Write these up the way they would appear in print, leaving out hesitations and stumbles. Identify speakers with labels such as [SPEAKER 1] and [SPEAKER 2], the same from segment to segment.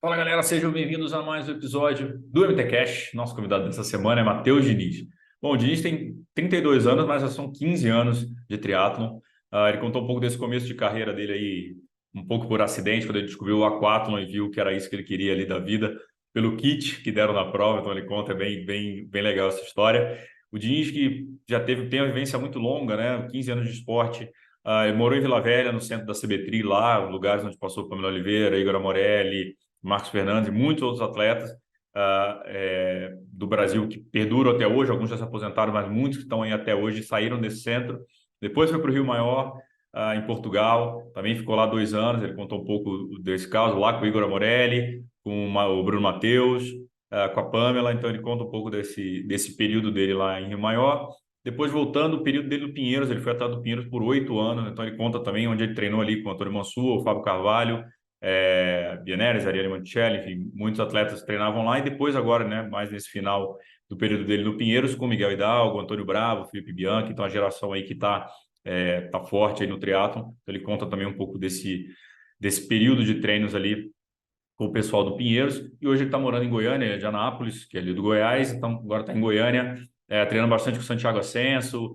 [SPEAKER 1] Fala galera, sejam bem-vindos a mais um episódio do MTCast. Nosso convidado dessa semana é Matheus Diniz. Bom, o Diniz tem 32 anos, mas já são 15 anos de triatlon. Ele contou um pouco desse começo de carreira dele aí, um pouco por acidente, quando ele descobriu o aquatlon e viu que era isso que ele queria ali da vida, pelo kit que deram na prova. Então ele conta, bem legal essa história. O Diniz que tem uma vivência muito longa, né? 15 anos de esporte. Ele morou em Vila Velha, no centro da CBTRI, lá, lugares onde passou Pamela Oliveira, Igor Amorelli, Marcos Fernandes e muitos outros atletas do Brasil que perduram até hoje. Alguns já se aposentaram, mas muitos que estão aí até hoje saíram desse centro. Depois foi para o Rio Maior, em Portugal, também ficou lá 2 anos. Ele contou um pouco desse caso lá com o Igor Amorelli, com o Bruno Matheus, com a Pamela. Então ele conta um pouco desse período dele lá em Rio Maior. Depois, voltando, o período dele no Pinheiros, ele foi atrás do Pinheiros por 8 anos. Então ele conta também onde ele treinou ali com o Antônio Mansur, o Fábio Carvalho, Bianeres, Ariane Monticelli, enfim, muitos atletas treinavam lá. E depois agora, né, mais nesse final do período dele no Pinheiros, com Miguel Hidalgo, Antônio Bravo, Felipe Bianchi. Então a geração aí que tá forte aí no triatlon. Então, ele conta também um pouco desse período de treinos ali com o pessoal do Pinheiros. E hoje ele está morando em Goiânia, ele é de Anápolis, que é ali do Goiás. Então agora está em Goiânia, treinando bastante com o Santiago Ascenso.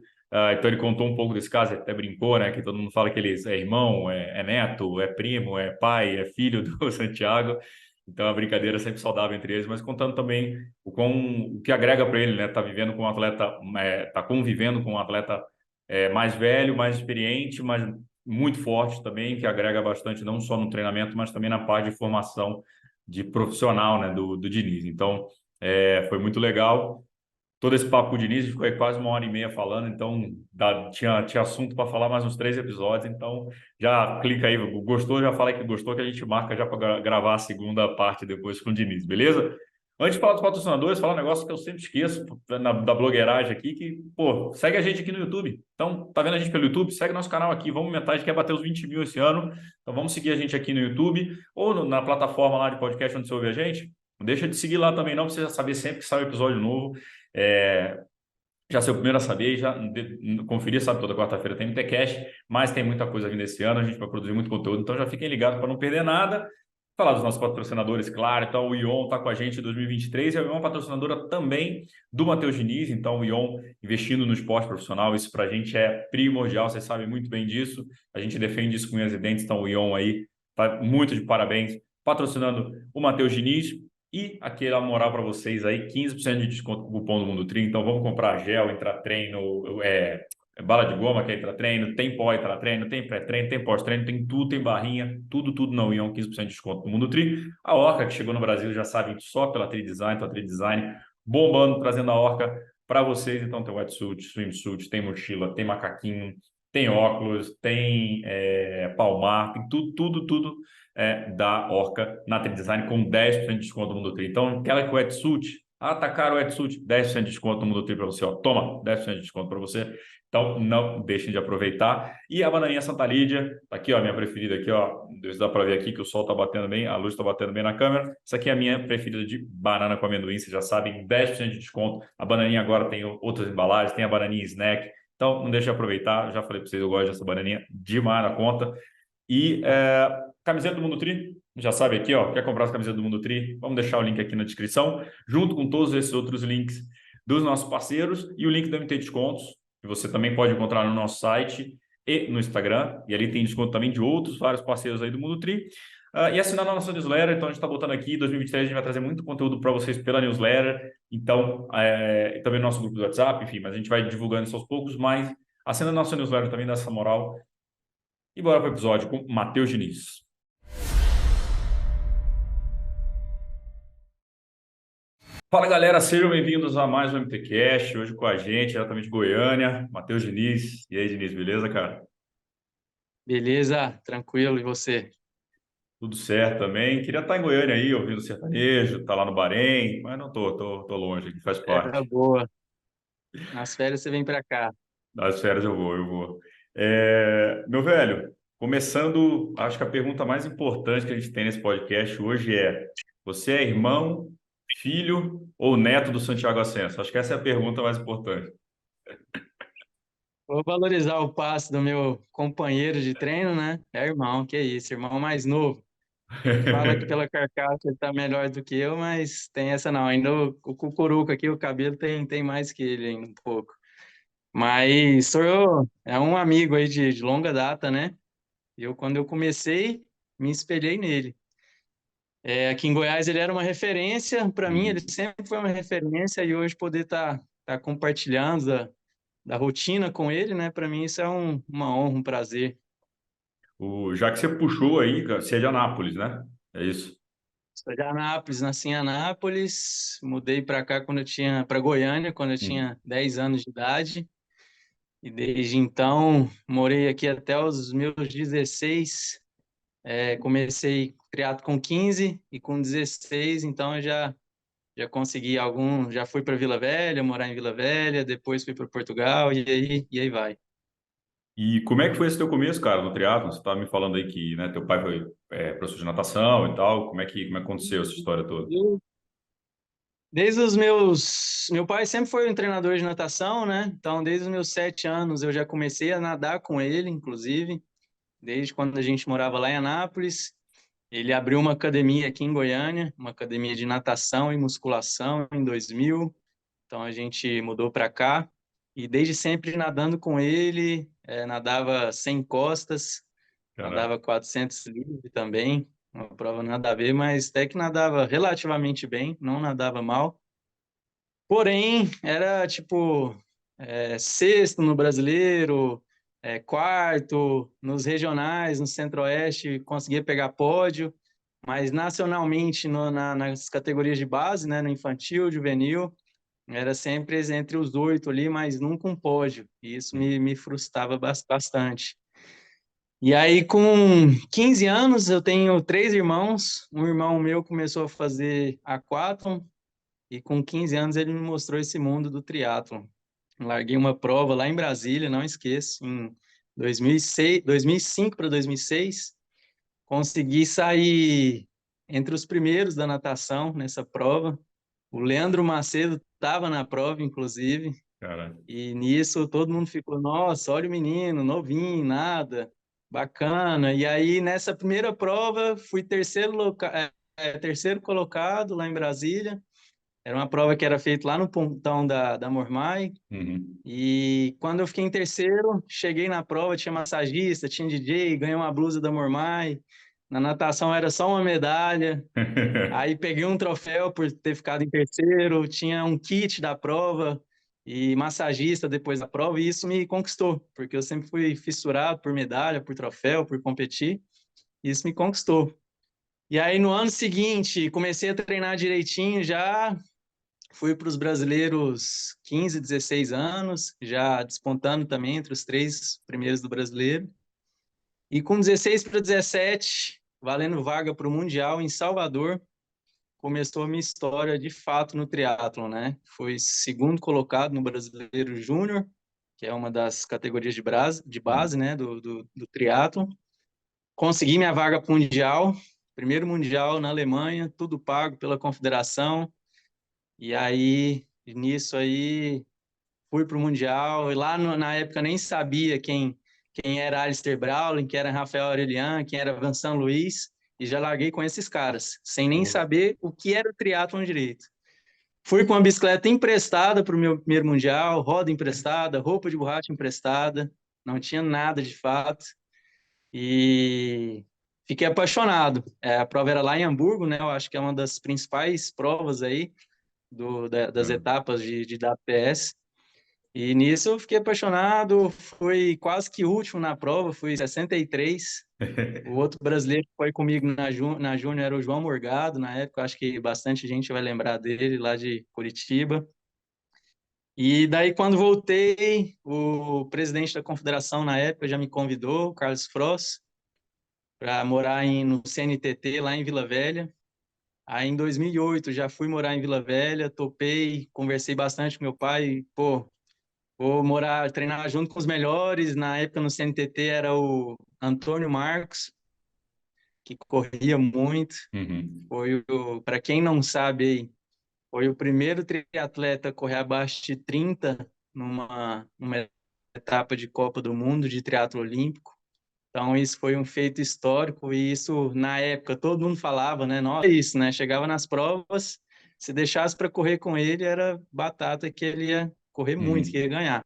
[SPEAKER 1] Então ele contou um pouco desse caso, ele até brincou, né? Que todo mundo fala que ele é irmão, é neto, é primo, é pai, é filho do Santiago. Então a brincadeira é sempre saudável entre eles, mas contando também o que agrega para ele, né? Tá vivendo com um atleta, tá convivendo com um atleta mais velho, mais experiente, mas muito forte também, que agrega bastante não só no treinamento, mas também na parte de formação de profissional, né? Do Diniz. Então foi muito legal todo esse papo com o Diniz. A gente ficou aí quase 1 hora e meia falando. Então tinha assunto para falar mais uns 3 episódios. Então já clica aí, gostou, já fala que gostou, que a gente marca já para gravar a segunda parte depois com o Diniz, beleza? Antes de falar dos patrocinadores, falar um negócio que eu sempre esqueço da blogueiragem aqui, que, pô, segue a gente aqui no YouTube. Então, tá vendo a gente pelo YouTube? Segue nosso canal aqui, vamos aumentar, a gente quer bater os 20 mil esse ano. Então, vamos seguir a gente aqui no YouTube ou na plataforma lá de podcast onde você ouve a gente. Não deixa de seguir lá também não, para você já saber sempre que sai um episódio novo. É, já ser o primeiro a saber, já conferir, sabe, toda quarta-feira tem MTCast, mas tem muita coisa vindo esse ano, a gente vai produzir muito conteúdo, então já fiquem ligados para não perder nada. Falar dos nossos patrocinadores, claro. Então o Ion está com a gente em 2023 e a Ion é uma patrocinadora também do Matheus Diniz. Então o Ion investindo no esporte profissional, isso para a gente é primordial, vocês sabem muito bem disso, a gente defende isso com unhas e dentes. Então o Ion aí está muito de parabéns patrocinando o Matheus Diniz. E aquela moral para vocês aí, 15% de desconto com o cupom do Mundo Tri. Então vamos comprar gel, entrar treino, bala de goma que é treino, tem pó treino, tem pré-treino, tem pós-treino, tem tudo, tem barrinha, tudo não iam, 15% de desconto no Mundo Tri. A Orca, que chegou no Brasil, já sabem, só pela Tri Design, então a Tri Design bombando, trazendo a Orca para vocês. Então tem wetsuit, swimsuit, tem mochila, tem macaquinho, tem óculos, tem palmar, tem tudo da Orca na Tri Design com 10% de desconto no Mundo Tri. Então, aquela que o wetsuit, tá caro o wetsuit, 10% de desconto no Mundo Tri para você, ó. Toma, 10% de desconto para você. Então, não deixem de aproveitar. E a bananinha Santa Lídia, tá aqui, ó, minha preferida aqui, ó. Dá para ver aqui que o sol tá batendo bem, a luz tá batendo bem na câmera. Essa aqui é a minha preferida de banana com amendoim, vocês já sabem, 10% de desconto. A bananinha agora tem outras embalagens, tem a bananinha snack. Então, não deixe de aproveitar. Já falei para vocês, eu gosto dessa bananinha demais na conta. E camiseta do Mundo Tri, já sabe aqui, ó, quer comprar as camisetas do Mundo Tri? Vamos deixar o link aqui na descrição, junto com todos esses outros links dos nossos parceiros e o link da MT Descontos, que você também pode encontrar no nosso site e no Instagram. E ali tem desconto também de outros vários parceiros aí do Mundo Tri. E assinar na nossa newsletter. Então a gente está botando aqui, em 2023 a gente vai trazer muito conteúdo para vocês pela newsletter. Então, também no nosso grupo do WhatsApp, enfim, mas a gente vai divulgando isso aos poucos, mas assina a nossa newsletter também, dá essa moral. E bora para o episódio com Matheus Diniz. Fala galera, sejam bem-vindos a mais um MTCast. Hoje com a gente, diretamente de Goiânia, Matheus Diniz. E aí, Diniz, beleza, cara?
[SPEAKER 2] Beleza, tranquilo, e você?
[SPEAKER 1] Tudo certo também. Queria estar em Goiânia aí, ouvindo sertanejo, tá lá no Bahrein, mas não tô longe, aqui faz
[SPEAKER 2] Era
[SPEAKER 1] parte.
[SPEAKER 2] boa. Nas férias você vem para cá.
[SPEAKER 1] Das férias eu vou. Meu velho, começando, acho que a pergunta mais importante que a gente tem nesse podcast hoje é: você é irmão, filho ou neto do Santiago Ascenso? Acho que essa é a pergunta mais importante.
[SPEAKER 2] Vou valorizar o passe do meu companheiro de treino, né? É irmão, que isso, irmão mais novo. Fala que pela carcaça ele tá melhor do que eu, mas tem essa não. Ainda o Cucuruco aqui, o cabelo tem mais que ele ainda um pouco. Mas é um amigo aí de longa data, né? Quando eu comecei, me espelhei nele. Aqui em Goiás ele era uma referência para mim, ele
[SPEAKER 1] Uhum.
[SPEAKER 2] sempre foi uma referência e hoje poder tá compartilhando da rotina com ele, né? Para mim isso é uma honra, um prazer.
[SPEAKER 1] Já que você puxou aí, cara, você é de Anápolis, né? É isso.
[SPEAKER 2] Sou de Anápolis, nasci em Anápolis, mudei para cá para Goiânia quando eu
[SPEAKER 1] Uhum.
[SPEAKER 2] tinha 10 anos de idade. E desde então morei aqui até os meus 16. Comecei triatlo com 15 e com 16, então eu já consegui já fui para Vila Velha, morar em Vila Velha, depois fui para Portugal e aí vai.
[SPEAKER 1] E como é que foi esse teu começo, cara, no triatlo? Você estava me falando aí que, né, teu pai foi professor de natação e tal. Como é que aconteceu essa história toda?
[SPEAKER 2] Eu, Desde meu pai sempre foi um treinador de natação, né? Então, desde os meus 7 anos eu já comecei a nadar com ele, inclusive, desde quando a gente morava lá em Anápolis. Ele abriu uma academia aqui em Goiânia, uma academia de natação e musculação em 2000. Então a gente mudou para cá e desde sempre nadando com ele, nadava 100 costas,
[SPEAKER 1] Caraca.
[SPEAKER 2] nadava 400 livre também, uma prova nada a ver, mas até que nadava relativamente bem, não nadava mal. Porém, era tipo sexto no brasileiro, quarto nos regionais, no Centro-Oeste, conseguia pegar pódio, mas nacionalmente nas categorias de base, né, no infantil, juvenil, era sempre entre os 8 ali, mas nunca um pódio. E isso me frustrava bastante. E aí, com 15 anos, eu tenho 3 irmãos. Um irmão meu começou a fazer aquatlon, e com 15 anos ele me mostrou esse mundo do triatlon. Larguei uma prova lá em Brasília, não esqueço, em 2006, 2005 para 2006. Consegui sair entre os primeiros da natação nessa prova. O Leandro Macedo estava na prova, inclusive,
[SPEAKER 1] Cara.
[SPEAKER 2] e nisso todo mundo ficou, nossa, olha o menino, novinho, nada, bacana. E aí, nessa primeira prova, fui terceiro colocado lá em Brasília. Era uma prova que era feita lá no pontão da Mormai.
[SPEAKER 1] Uhum.
[SPEAKER 2] E quando eu fiquei em terceiro, cheguei na prova, tinha massagista, tinha DJ, ganhei uma blusa da Mormai. Na natação era só uma medalha. Aí peguei um troféu por ter ficado em terceiro, tinha um kit da prova e massagista depois da prova, e isso me conquistou, porque eu sempre fui fissurado por medalha, por troféu, por competir, e isso me conquistou. E aí no ano seguinte, comecei a treinar direitinho já, fui para os brasileiros 15, 16 anos, já despontando também entre os 3 primeiros do brasileiro. E com 16 para 17, valendo vaga para o Mundial em Salvador, começou a minha história de fato no triatlon, né? Foi segundo colocado no Brasileiro Júnior, que é uma das categorias de base, né, do triatlon. Consegui minha vaga para o Mundial, primeiro Mundial na Alemanha, tudo pago pela confederação. E aí, nisso aí, fui para o Mundial. E lá na época nem sabia quem era Alistair Browning, quem era Rafael Aurelian, quem era Vincent Luiz. E já larguei com esses caras, sem nem
[SPEAKER 1] Pô,
[SPEAKER 2] saber o que era o triatlon direito. Fui com uma bicicleta emprestada para o meu primeiro mundial, roda emprestada, roupa de borracha emprestada, não tinha nada de fato. E fiquei apaixonado. A prova era lá em Hamburgo, né? Eu acho que é uma das principais provas aí das
[SPEAKER 1] cara.
[SPEAKER 2] etapas de WPS. E nisso eu fiquei apaixonado, fui quase que último na prova, fui 63. O outro brasileiro que foi comigo na Júnior era o João Morgado, na época, acho que bastante gente vai lembrar dele, lá de Curitiba. E daí, quando voltei, o presidente da confederação na época já me convidou, o Carlos Fross, para morar no CNTT, lá em Vila Velha. Aí, em 2008, já fui morar em Vila Velha, topei, conversei bastante com meu pai, pô, vou morar, treinar junto com os melhores. Na época, no CNTT, era o Antônio Marcos, que corria muito.
[SPEAKER 1] Uhum.
[SPEAKER 2] Para quem não sabe, foi o primeiro triatleta a correr abaixo de 30 numa etapa de Copa do Mundo de triatlo olímpico. Então, isso foi um feito histórico e isso, na época, todo mundo falava, né? Nossa, é isso, né? Chegava nas provas, se deixasse para correr com ele, era batata que ele ia correr muito, que
[SPEAKER 1] Uhum.
[SPEAKER 2] ia ganhar.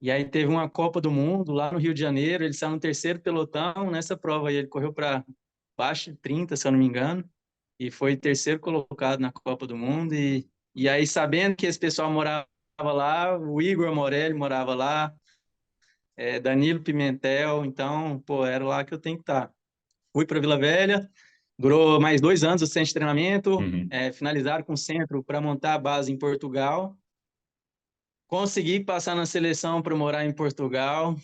[SPEAKER 2] E aí teve uma Copa do Mundo lá no Rio de Janeiro, ele saiu no terceiro pelotão nessa prova aí, ele correu para baixo de 30, se eu não me engano, e foi terceiro colocado na Copa do Mundo. E aí, sabendo que esse pessoal morava lá, o Igor Morelli morava lá, Danilo Pimentel, então, pô, era lá que eu tenho que estar. Fui para Vila Velha, durou mais 2 anos o centro de treinamento,
[SPEAKER 1] Uhum.
[SPEAKER 2] finalizaram com o centro para montar a base em Portugal. Consegui passar na seleção para morar em Portugal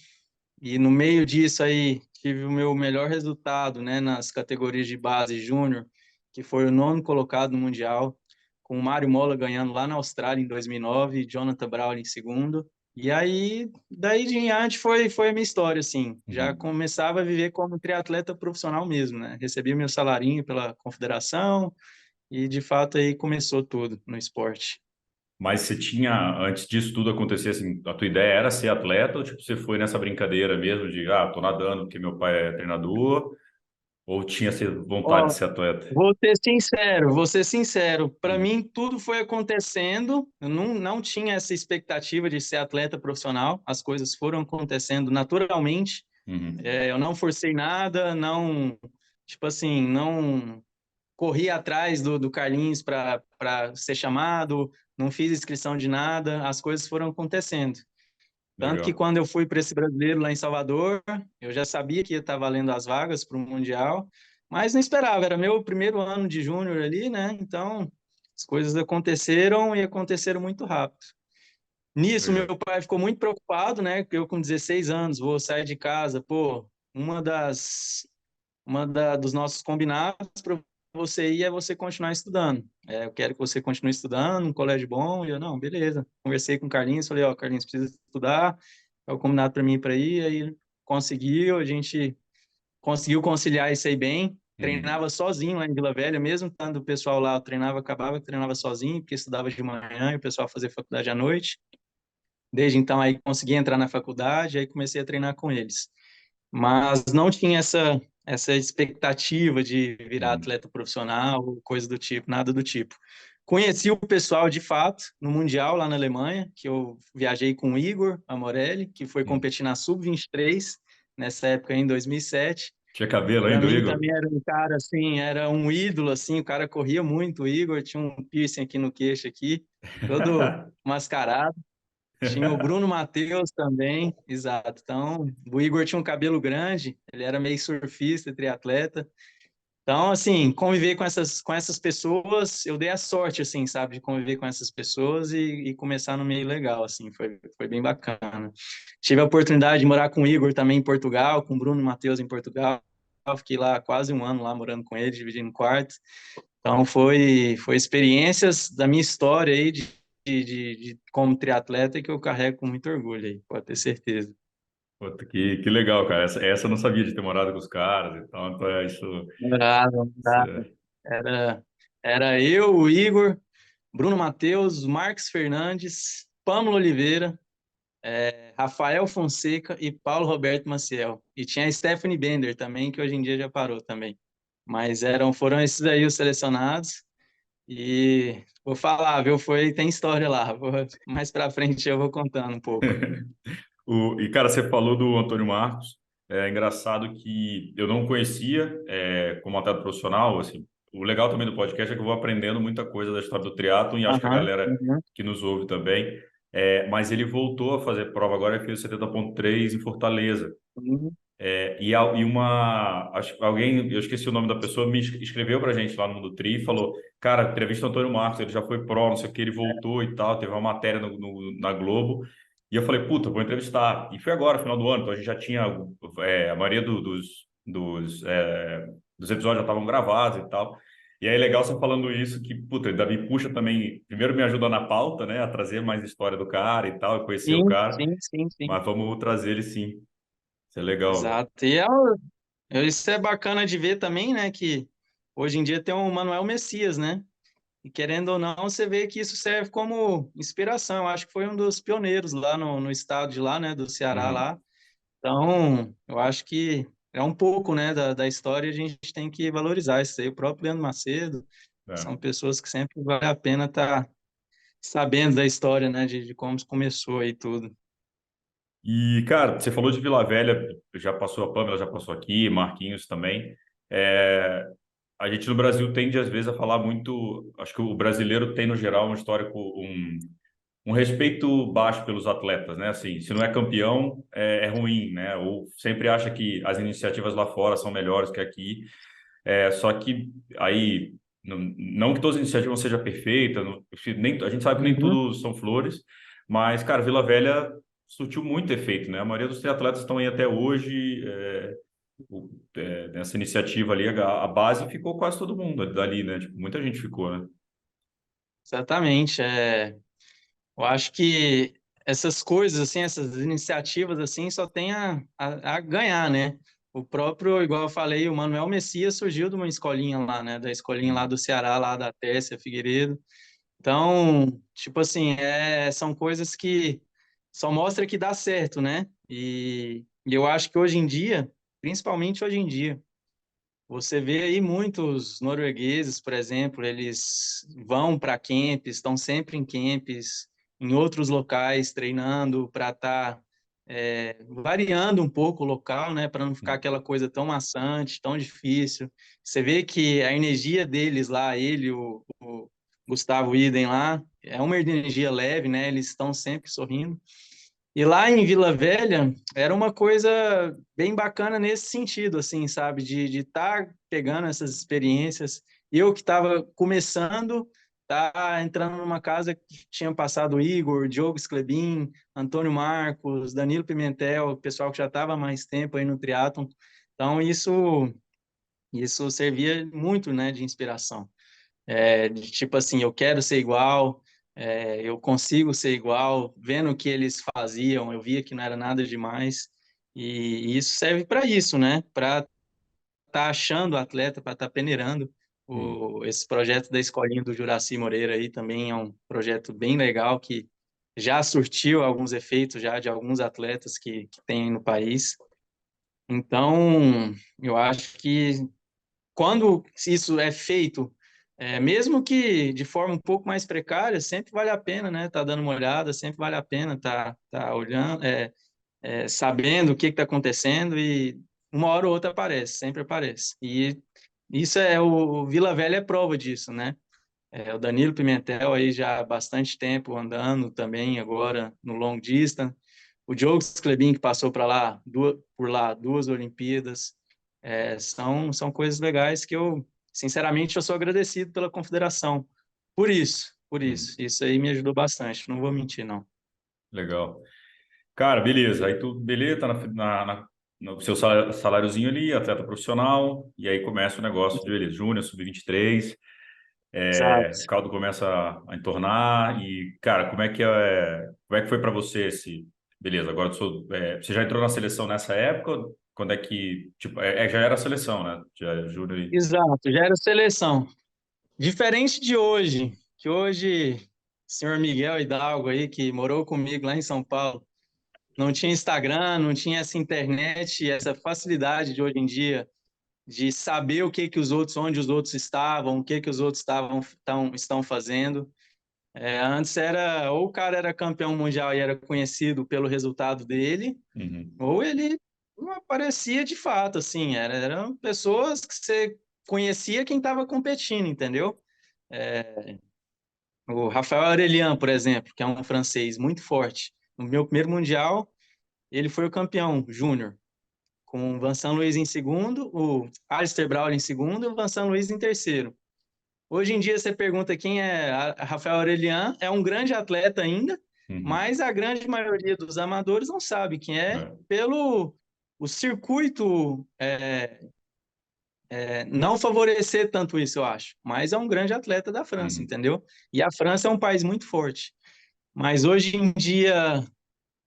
[SPEAKER 2] e no meio disso aí tive o meu melhor resultado, né, nas categorias de base júnior, que foi o nono colocado no Mundial, com o Mário Mola ganhando lá na Austrália em 2009 e Jonathan Brown em segundo. E aí, daí de em diante foi a minha história, assim. Já
[SPEAKER 1] Uhum.
[SPEAKER 2] começava a viver como triatleta profissional mesmo, né? Recebia meu salarinho pela confederação e, de fato, aí começou tudo no esporte.
[SPEAKER 1] Mas você tinha, antes disso tudo acontecer, assim, a tua ideia era ser atleta ou tipo, você foi nessa brincadeira mesmo de, tô nadando porque meu pai é treinador, ou tinha essa vontade de
[SPEAKER 2] Ó,
[SPEAKER 1] ser atleta?
[SPEAKER 2] vou ser sincero. Para
[SPEAKER 1] Uhum.
[SPEAKER 2] mim, tudo foi acontecendo. Eu não tinha essa expectativa de ser atleta profissional. As coisas foram acontecendo naturalmente.
[SPEAKER 1] Uhum.
[SPEAKER 2] Eu não forcei nada, não, tipo assim, não corri atrás do Carlinhos para ser chamado, não fiz inscrição de nada. As coisas foram acontecendo. Tanto que
[SPEAKER 1] Legal.
[SPEAKER 2] quando eu fui para esse brasileiro lá em Salvador, eu já sabia que ia estar valendo as vagas para o Mundial, mas não esperava, era meu primeiro ano de júnior ali, né? Então, as coisas aconteceram e aconteceram muito rápido. Nisso, meu
[SPEAKER 1] Legal.
[SPEAKER 2] pai ficou muito preocupado, né? Que eu com 16 anos vou sair de casa, pô, dos nossos combinados para você ir é você continuar estudando. Eu quero que você continue estudando, um colégio bom. E eu, não, beleza. Conversei com o Carlinhos, falei, ó, Carlinhos, precisa estudar. É o combinado para mim para ir. Aí conseguiu, a gente conseguiu conciliar isso aí bem.
[SPEAKER 1] Uhum.
[SPEAKER 2] Treinava sozinho lá em Vila Velha, mesmo estando o pessoal lá, eu treinava, acabava que treinava sozinho, porque estudava de manhã e o pessoal fazia faculdade à noite. Desde então aí consegui entrar na faculdade, aí comecei a treinar com eles, mas não tinha essa expectativa de virar
[SPEAKER 1] Uhum.
[SPEAKER 2] atleta profissional, coisa do tipo, nada do tipo. Conheci o pessoal de fato no Mundial lá na Alemanha, que eu viajei com o Igor Amorelli, que foi
[SPEAKER 1] Uhum.
[SPEAKER 2] competir na Sub-23, nessa época em 2007.
[SPEAKER 1] Tinha cabelo
[SPEAKER 2] Para
[SPEAKER 1] ainda, o
[SPEAKER 2] mim
[SPEAKER 1] Igor?
[SPEAKER 2] também era um cara assim, era um ídolo assim, o cara corria muito, o Igor tinha um piercing aqui no queixo aqui, todo mascarado. Tinha o Bruno Matheus também, exato. Então, o Igor tinha um cabelo grande, ele era meio surfista, triatleta. Então, assim, conviver com essas pessoas, eu dei a sorte, assim, sabe, de conviver com essas pessoas e começar no meio legal, assim, foi bem bacana. Tive a oportunidade de morar com o Igor também em Portugal, com o Bruno Matheus em Portugal. Fiquei lá quase um ano lá morando com ele, dividindo quarto. Então, foi experiências da minha história aí como triatleta que eu carrego com muito orgulho aí, pode ter certeza.
[SPEAKER 1] Puta, que legal, cara. Essa eu não sabia de ter morado com os caras e tal. Então,
[SPEAKER 2] Morava,
[SPEAKER 1] isso
[SPEAKER 2] morava. Era, era eu, o Igor, Bruno Matheus, Marcos Fernandes, Pâmelo Oliveira, Rafael Fonseca e Paulo Roberto Maciel. E tinha a Stephanie Bender também, que hoje em dia já parou também. Mas foram esses aí os selecionados. E vou falar, viu? Tem história lá. Mais pra frente eu vou contando um pouco.
[SPEAKER 1] E, cara, você falou do Antônio Marcos. É engraçado que eu não conhecia como atleta profissional. Assim, o legal também do podcast é que eu vou aprendendo muita coisa da história do triatlon e acho que a
[SPEAKER 2] Aham,
[SPEAKER 1] galera
[SPEAKER 2] uhum,
[SPEAKER 1] que nos ouve também. Mas ele voltou a fazer prova agora e fez o 70,3 em Fortaleza.
[SPEAKER 2] uhum.
[SPEAKER 1] Acho, que alguém, eu esqueci o nome da pessoa, escreveu pra gente lá no Mundo Tri e falou: Cara, entrevista o Antônio Marcos, ele já foi pró, não sei o que, ele voltou e tal, teve uma matéria na Globo. E eu falei: Puta, vou entrevistar. E foi agora, final do ano, então a gente já tinha, a maioria dos episódios já estavam gravados e tal. E aí é legal você falando isso, que, puta, ainda me puxa também, primeiro me ajuda na pauta, né, a trazer mais história do cara e tal, e conhecer o
[SPEAKER 2] Sim,
[SPEAKER 1] cara,
[SPEAKER 2] sim, sim, sim.
[SPEAKER 1] mas vamos trazer ele sim. Isso é legal.
[SPEAKER 2] Exato. Isso é bacana de ver também, né? Que hoje em dia tem o Manuel Messias, né? E querendo ou não, você vê que isso serve como inspiração. Eu acho que foi um dos pioneiros lá no estado de lá, né? Do Ceará
[SPEAKER 1] Uhum.
[SPEAKER 2] lá. Então, eu acho que é um pouco, né, da história, a gente tem que valorizar isso aí. O próprio Leandro Macedo,
[SPEAKER 1] É.
[SPEAKER 2] são pessoas que sempre vale a pena estar sabendo da história, né, de como começou aí tudo.
[SPEAKER 1] E, cara, você falou de Vila Velha, já passou a Pamela, já passou aqui, Marquinhos também. É, a gente no Brasil tende, às vezes, a falar muito. Acho que o brasileiro tem, no geral, um histórico, um respeito baixo pelos atletas, né? Assim, se não é campeão, é ruim, né? Ou sempre acha que as iniciativas lá fora são melhores que aqui. Só que aí, não que todas as iniciativas sejam perfeitas, nem, a gente sabe que nem
[SPEAKER 2] Uhum.
[SPEAKER 1] tudo são flores, mas, cara, Vila Velha surtiu muito efeito, né? A maioria dos triatletas estão aí até hoje. Nessa iniciativa ali, a base ficou quase todo mundo dali, né? Tipo, muita gente ficou, né?
[SPEAKER 2] Exatamente. Eu acho que essas coisas, assim, essas iniciativas, assim, só tem a ganhar, né? O próprio, igual eu falei, o Manuel Messias surgiu de uma escolinha lá, né? Da escolinha lá
[SPEAKER 1] Hum,
[SPEAKER 2] do Ceará, lá da Tessia Figueiredo. Então, tipo assim, são coisas que só mostra que dá certo, né? E eu acho que hoje em dia, principalmente hoje em dia, você vê aí muitos noruegueses, por exemplo, eles vão para camps, estão sempre em camps, em outros locais, treinando para estar variando um pouco o local, né, para não ficar
[SPEAKER 1] hum,
[SPEAKER 2] aquela coisa tão maçante, tão difícil. Você vê que a energia deles lá, o Gustavo Iden lá, é uma energia leve, né, eles estão sempre sorrindo. E lá em Vila Velha era uma coisa bem bacana nesse sentido, assim, sabe? De estar pegando essas experiências. Eu que estava começando, tá entrando numa casa que tinha passado o Igor, Diogo Sclebin, Antônio Marcos, Danilo Pimentel, o pessoal que já estava há mais tempo aí no triatlon. Então isso servia muito, né, de inspiração. De tipo assim, eu quero ser igual, eu consigo ser igual, vendo o que eles faziam, eu via que não era nada demais, e isso serve para isso, né? Para estar achando o atleta, para estar peneirando.
[SPEAKER 1] hum.
[SPEAKER 2] Esse projeto da Escolinha do Juraci Moreira aí também é um projeto bem legal que já surtiu alguns efeitos já de alguns atletas que tem no país. Então, eu acho que quando isso é feito, mesmo que de forma um pouco mais precária, sempre vale a pena, né? Tá dando uma olhada, sempre vale a pena tá olhando, sabendo o que está acontecendo e uma hora ou outra aparece, sempre aparece. E isso o Vila Velha é prova disso, né? O Danilo Pimentel aí já há bastante tempo andando também agora no long distance. O Diogo Sclebin que passou por lá duas Olimpíadas. São coisas legais que sinceramente, eu sou agradecido pela confederação. Por isso, por
[SPEAKER 1] Hum.
[SPEAKER 2] isso. Isso aí me ajudou bastante, não vou mentir, não.
[SPEAKER 1] Legal. Cara, beleza. Aí tu, beleza, tá no seu saláriozinho ali, atleta profissional, e aí começa o negócio de, beleza, Júnior, sub-23, o
[SPEAKER 2] Exato.
[SPEAKER 1] caldo começa a entornar, e, cara, como é que foi para você esse, beleza, agora você já entrou na seleção nessa época? Quando é que, tipo, já era a seleção, né? Já era Júnior e...
[SPEAKER 2] Exato, já era seleção. Diferente de hoje, que hoje, o senhor Miguel Hidalgo aí, que morou comigo lá em São Paulo, não tinha Instagram, não tinha essa internet, essa facilidade de hoje em dia de saber o que que os outros, onde os outros estavam, o que que os outros estão fazendo. Antes era, ou o cara era campeão mundial e era conhecido pelo resultado dele,
[SPEAKER 1] Uhum,
[SPEAKER 2] ou ele não aparecia de fato, assim, eram pessoas que você conhecia quem estava competindo, entendeu? O Rafael Aurelian, por exemplo, que é um francês muito forte. No meu primeiro mundial, ele foi o campeão júnior, com o Vincent Luiz em segundo, o Alistair Brown em segundo e o Vincent Luiz em terceiro. Hoje em dia, você pergunta quem é Rafael Aurelian, é um grande atleta ainda,
[SPEAKER 1] uhum,
[SPEAKER 2] mas a grande maioria dos amadores não sabe quem é
[SPEAKER 1] é,
[SPEAKER 2] pelo o circuito não favorecer tanto isso, eu acho. Mas é um grande atleta da França,
[SPEAKER 1] uhum,
[SPEAKER 2] entendeu? E a França é um país muito forte. Mas hoje em dia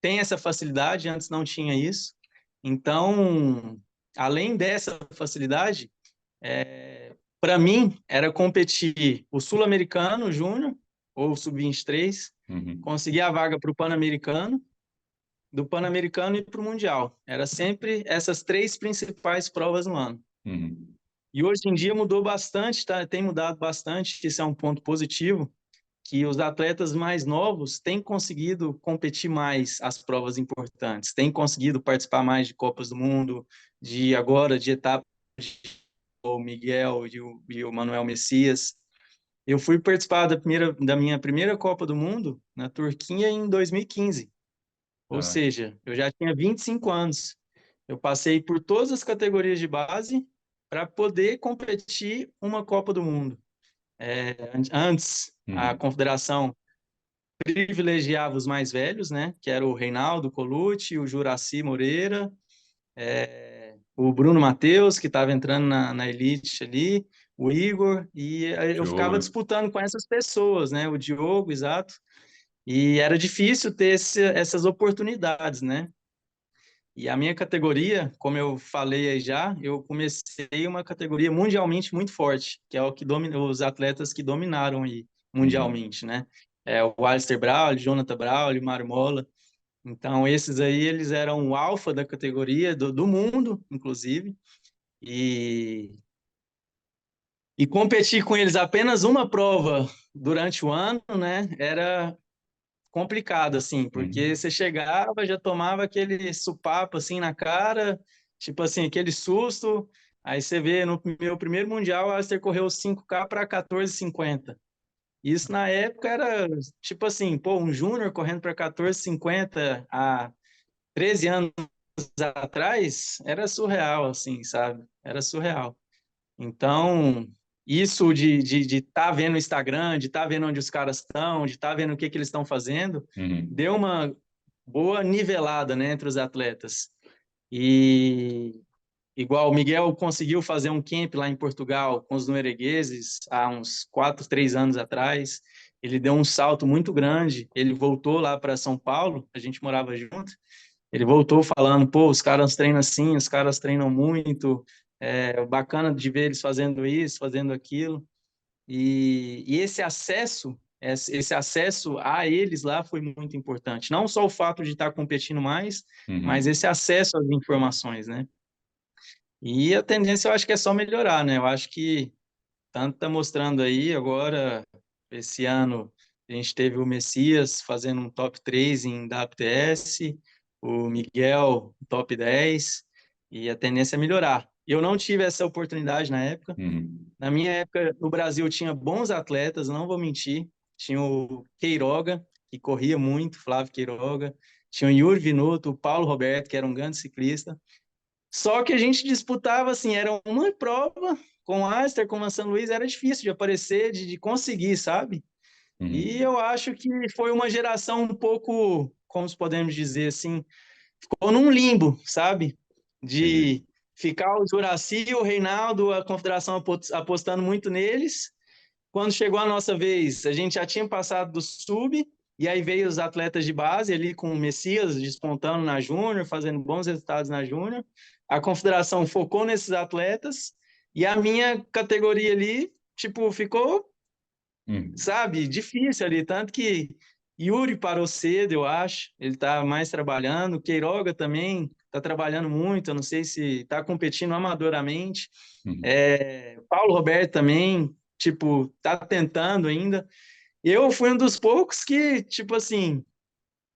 [SPEAKER 2] tem essa facilidade, antes não tinha isso. Então, além dessa facilidade, para mim, era competir o Sul-Americano Júnior, ou Sub-23,
[SPEAKER 1] uhum,
[SPEAKER 2] conseguir a vaga para o Pan-Americano, do Pan-Americano e para o Mundial. Era sempre essas 3 principais provas no ano.
[SPEAKER 1] Uhum.
[SPEAKER 2] E hoje em dia mudou bastante, tá? Tem mudado bastante, isso é um ponto positivo, que os atletas mais novos têm conseguido competir mais as provas importantes, têm conseguido participar mais de Copas do Mundo, de etapas, o Miguel e o Manuel Messias. Eu fui participar da minha primeira Copa do Mundo na Turquia em 2015, ou
[SPEAKER 1] Ah,
[SPEAKER 2] seja, eu já tinha 25 anos. Eu passei por todas as categorias de base para poder competir uma Copa do Mundo. Antes, a
[SPEAKER 1] uhum.
[SPEAKER 2] confederação privilegiava os mais velhos, né? Que era o Reinaldo Colucci, o Juraci Moreira, o Bruno Matheus, que estava entrando na elite ali, o Igor, e eu ficava
[SPEAKER 1] Diogo.
[SPEAKER 2] disputando com essas pessoas, né? O Diogo, exato. E era difícil ter essas oportunidades, né? E a minha categoria, como eu falei aí já, eu comecei uma categoria mundialmente muito forte, que é o que os atletas que dominaram aí
[SPEAKER 1] Uhum.
[SPEAKER 2] mundialmente, né? O Alistair Brown, Jonathan Brown, Mário Mola. Então, esses aí, eles eram o alfa da categoria, do mundo, inclusive. E, e competir com eles apenas uma prova durante o ano, né? Era complicado, assim, porque
[SPEAKER 1] Uhum.
[SPEAKER 2] você chegava, já tomava aquele supapo, assim, na cara, tipo assim, aquele susto, aí você vê, no meu primeiro Mundial, o Alistair correu 5K para 14,50. Isso na época era, tipo assim, pô, um júnior correndo para 14,50 há 13 anos atrás, era surreal, assim, sabe? Era surreal. Então, isso de estar vendo o Instagram, de estar vendo onde os caras estão, de estar vendo o que eles estão fazendo,
[SPEAKER 1] Uhum.
[SPEAKER 2] deu uma boa nivelada, né, entre os atletas. E igual o Miguel conseguiu fazer um camp lá em Portugal com os noruegueses há uns 4, 3 anos atrás. Ele deu um salto muito grande. Ele voltou lá para São Paulo, a gente morava junto. Ele voltou falando, pô, os caras treinam assim, os caras treinam muito, bacana de ver eles fazendo isso, fazendo aquilo. E esse acesso a eles lá foi muito importante. Não só o fato de estar competindo mais, mas
[SPEAKER 1] Uhum.
[SPEAKER 2] esse acesso às informações, né? E a tendência eu acho que é só melhorar, né? Eu acho que tanto está mostrando aí agora, esse ano, a gente teve o Messias fazendo um top 3 em WTS, o Miguel top 10 e a tendência é melhorar. Eu não tive essa oportunidade na época.
[SPEAKER 1] Uhum.
[SPEAKER 2] Na minha época, no Brasil, tinha bons atletas, não vou mentir. Tinha o Queiroga, que corria muito, Flávio Queiroga. Tinha o Yuri Vinuto, o Paulo Roberto, que era um grande ciclista. Só que a gente disputava, assim, era uma prova com o Aster, com o São Luís, era difícil de aparecer, de conseguir, sabe? E
[SPEAKER 1] Uhum.
[SPEAKER 2] eu acho que foi uma geração um pouco, como podemos dizer assim, ficou num limbo, sabe?
[SPEAKER 1] Entendi.
[SPEAKER 2] De ficar o Juraci, o Reinaldo, a Confederação apostando muito neles. Quando chegou a nossa vez, a gente já tinha passado do sub, e aí veio os atletas de base ali com o Messias despontando na Júnior, fazendo bons resultados na Júnior. A confederação focou nesses atletas, e a minha categoria ali, tipo, ficou,
[SPEAKER 1] Uhum.
[SPEAKER 2] sabe, difícil ali. Tanto que Yuri parou cedo, eu acho, ele tá mais trabalhando. Queiroga também tá trabalhando muito, eu não sei se tá competindo amadoramente.
[SPEAKER 1] Uhum.
[SPEAKER 2] Paulo Roberto também, tipo, tá tentando ainda. Eu fui um dos poucos que, tipo assim,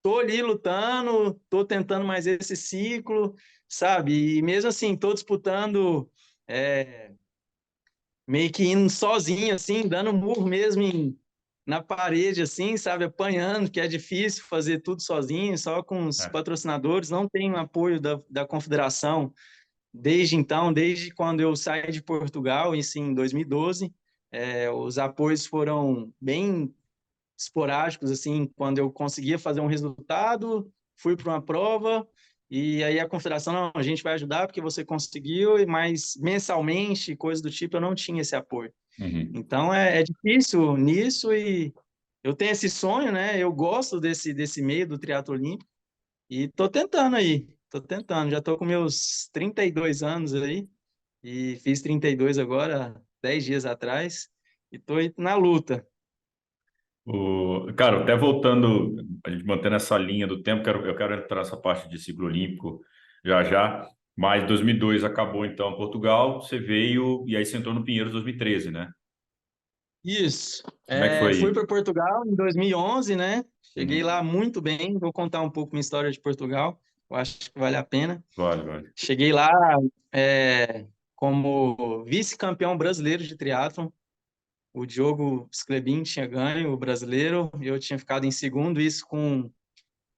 [SPEAKER 2] tô ali lutando, tô tentando mais esse ciclo, sabe? E mesmo assim, tô disputando, é, meio que indo sozinho, assim, dando murro mesmo na parede, assim, sabe? Apanhando, que é difícil fazer tudo sozinho, só com os
[SPEAKER 1] É.
[SPEAKER 2] patrocinadores, não tenho apoio da confederação. Desde então, desde quando eu saí de Portugal, isso em 2012, os apoios foram bem esporádicos, assim, quando eu conseguia fazer um resultado, fui para uma prova, e aí a confederação, não, a gente vai ajudar porque você conseguiu, mas mensalmente, coisa do tipo, eu não tinha esse apoio.
[SPEAKER 1] Uhum.
[SPEAKER 2] Então, é difícil nisso, e eu tenho esse sonho, né? Eu gosto desse meio do triatlo olímpico, e tô tentando, já tô com meus 32 anos aí, e fiz 32 agora, 10 dias atrás, e tô aí na luta.
[SPEAKER 1] Cara, até voltando, a gente mantendo essa linha do tempo, eu quero entrar nessa parte de ciclo olímpico já já, mas 2002 acabou então Portugal, você veio e aí você entrou no Pinheiros 2013, né?
[SPEAKER 2] Isso.
[SPEAKER 1] Como é que foi
[SPEAKER 2] Fui
[SPEAKER 1] aí?
[SPEAKER 2] para Portugal em 2011, né? Cheguei
[SPEAKER 1] Uhum.
[SPEAKER 2] lá muito bem. Vou contar um pouco minha história de Portugal. Eu acho que vale a pena.
[SPEAKER 1] Vale, vale.
[SPEAKER 2] Cheguei lá como vice-campeão brasileiro de triatlon. O Diogo Sclebin tinha ganho o brasileiro e eu tinha ficado em segundo, isso com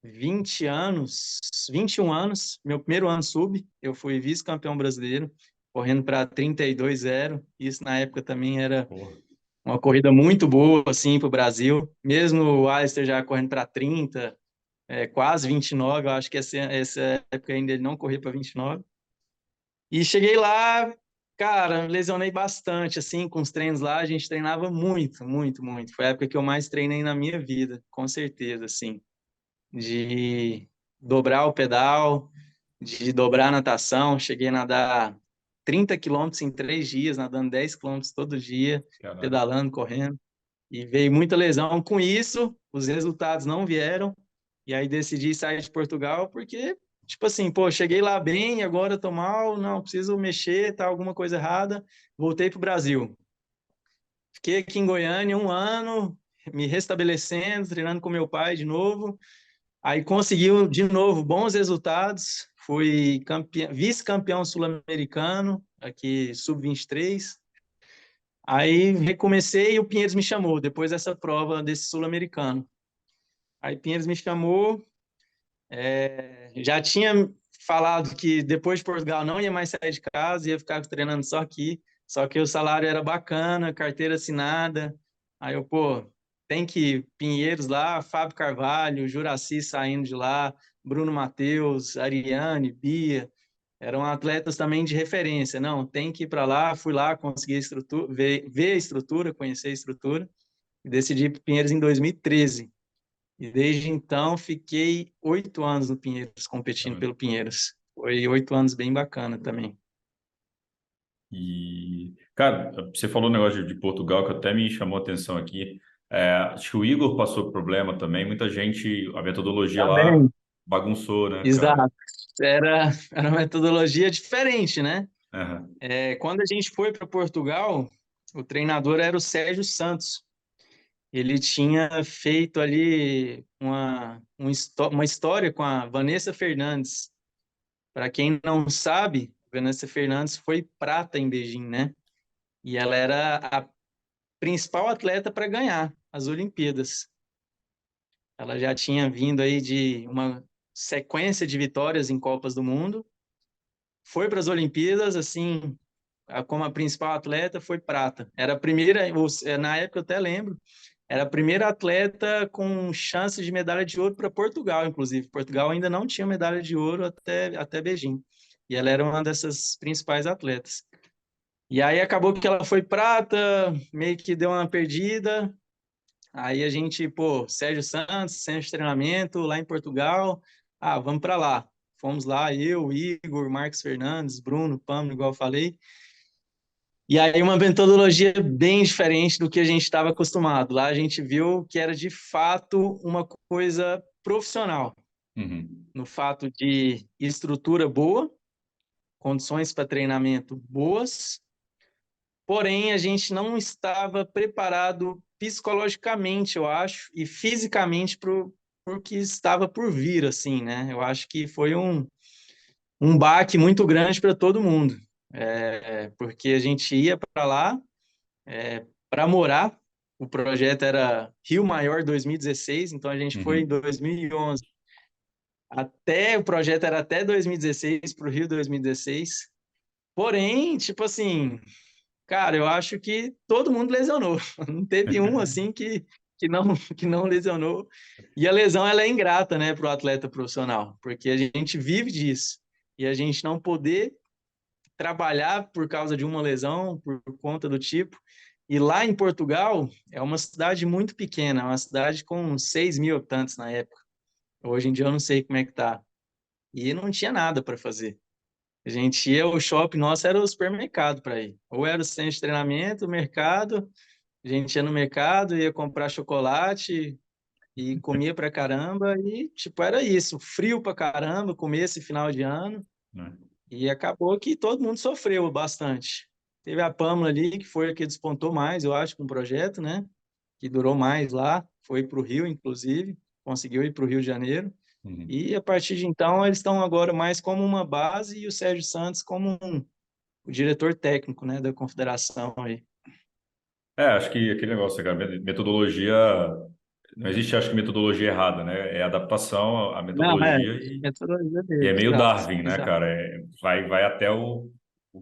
[SPEAKER 2] 20 anos, 21 anos, meu primeiro ano sub, eu fui vice-campeão brasileiro, correndo para 32,0. Isso na época também era
[SPEAKER 1] Porra.
[SPEAKER 2] uma corrida muito boa assim para o Brasil, mesmo o Alistair já correndo para 30, quase 29, eu acho que essa época ainda ele não corria para 29. E cheguei lá, cara, lesionei bastante, assim, com os treinos lá, a gente treinava muito, muito, muito. Foi a época que eu mais treinei na minha vida, com certeza, assim, de dobrar o pedal, de dobrar a natação. Cheguei a nadar 30 quilômetros em 3 dias, nadando 10 quilômetros todo dia,
[SPEAKER 1] Caralho.
[SPEAKER 2] pedalando, correndo. E veio muita lesão. Com isso, os resultados não vieram. E aí decidi sair de Portugal porque, tipo assim, pô, cheguei lá bem, agora tô mal, não, preciso mexer, tá alguma coisa errada. Voltei pro Brasil. Fiquei aqui em Goiânia um ano, me restabelecendo, treinando com meu pai de novo. Aí conseguiu de novo bons resultados. Fui vice-campeão sul-americano, aqui sub-23. Aí recomecei e o Pinheiros me chamou depois dessa prova desse sul-americano. Aí Pinheiros me chamou, já tinha falado que depois de Portugal não ia mais sair de casa, ia ficar treinando só aqui. Só que o salário era bacana, carteira assinada. Aí eu, pô, tem que ir. Pinheiros lá, Fábio Carvalho, Juraci saindo de lá, Bruno Matheus, Ariane, Bia, eram atletas também de referência. Não, tem que ir para lá. Fui lá, consegui a estrutura, ver a estrutura, conhecer a estrutura e decidi ir para Pinheiros em 2013. E desde então fiquei 8 anos no Pinheiros, competindo
[SPEAKER 1] Caralho.
[SPEAKER 2] pelo Pinheiros. Foi 8 anos bem bacana também.
[SPEAKER 1] E, cara, você falou um negócio de Portugal que até me chamou a atenção aqui. Acho que o Igor passou por problema também. Muita gente, a metodologia lá
[SPEAKER 2] Também.
[SPEAKER 1] bagunçou, né, cara?
[SPEAKER 2] Exato. Era uma metodologia diferente, né?
[SPEAKER 1] Aham.
[SPEAKER 2] Quando a gente foi para Portugal, o treinador era o Sérgio Santos. Ele tinha feito ali uma história com a Vanessa Fernandes. Para quem não sabe, Vanessa Fernandes foi prata em Beijing, né? E ela era a principal atleta para ganhar as Olimpíadas. Ela já tinha vindo aí de uma sequência de vitórias em Copas do Mundo, foi para as Olimpíadas, assim, como a principal atleta, foi prata. Era a primeira, na época eu até lembro, era a primeira atleta com chance de medalha de ouro para Portugal, inclusive. Portugal ainda não tinha medalha de ouro até Beijing. E ela era uma dessas principais atletas. E aí acabou que ela foi prata, meio que deu uma perdida. Aí a gente, pô, Sérgio Santos, centro de treinamento lá em Portugal. Ah, vamos para lá. Fomos lá, eu, Igor, Marcos Fernandes, Bruno, Pamela, igual eu falei. E aí uma metodologia bem diferente do que a gente estava acostumado. Lá a gente viu que era de fato uma coisa profissional,
[SPEAKER 1] Uhum.
[SPEAKER 2] no fato de estrutura boa, condições para treinamento boas, porém a gente não estava preparado psicologicamente, eu acho, e fisicamente para o que estava por vir, assim, né? Eu acho que foi um baque muito grande para todo mundo, porque a gente ia para lá para morar. O projeto era Rio Maior 2016, então a gente foi em
[SPEAKER 1] Uhum.
[SPEAKER 2] 2011. O projeto era até 2016, para o Rio 2016. Porém, tipo assim, cara, eu acho que todo mundo lesionou. Não teve um assim que não lesionou. E a lesão ela é ingrata, né, para o atleta profissional, porque a gente vive disso. E a gente não poder trabalhar por causa de uma lesão, por conta do tipo. E lá em Portugal, é uma cidade muito pequena, uma cidade com 6 mil habitantes na época. Hoje em dia eu não sei como é que tá. E não tinha nada para fazer. A gente ia, o shopping nosso era o supermercado para ir. Ou era o centro de treinamento, o mercado, A gente ia no mercado, ia comprar chocolate e comia pra caramba e, tipo, era isso. Frio pra caramba, começo e final de ano.
[SPEAKER 1] né?
[SPEAKER 2] E acabou que todo mundo sofreu bastante. Teve a Pâmela ali, que foi a que despontou mais, eu acho, com o projeto, né? Que durou mais lá, foi para o Rio, inclusive, conseguiu ir para o Rio de Janeiro.
[SPEAKER 1] Uhum.
[SPEAKER 2] E a partir de então, eles estão agora mais como uma base e o Sérgio Santos como o diretor técnico, né, da confederação aí.
[SPEAKER 1] Acho que aquele negócio, cara, metodologia, não existe, acho que metodologia errada, né? É adaptação à
[SPEAKER 2] Não,
[SPEAKER 1] metodologia
[SPEAKER 2] metodologia
[SPEAKER 1] e é
[SPEAKER 2] dele,
[SPEAKER 1] meio
[SPEAKER 2] exato,
[SPEAKER 1] Darwin, né,
[SPEAKER 2] exato,
[SPEAKER 1] cara? Vai até o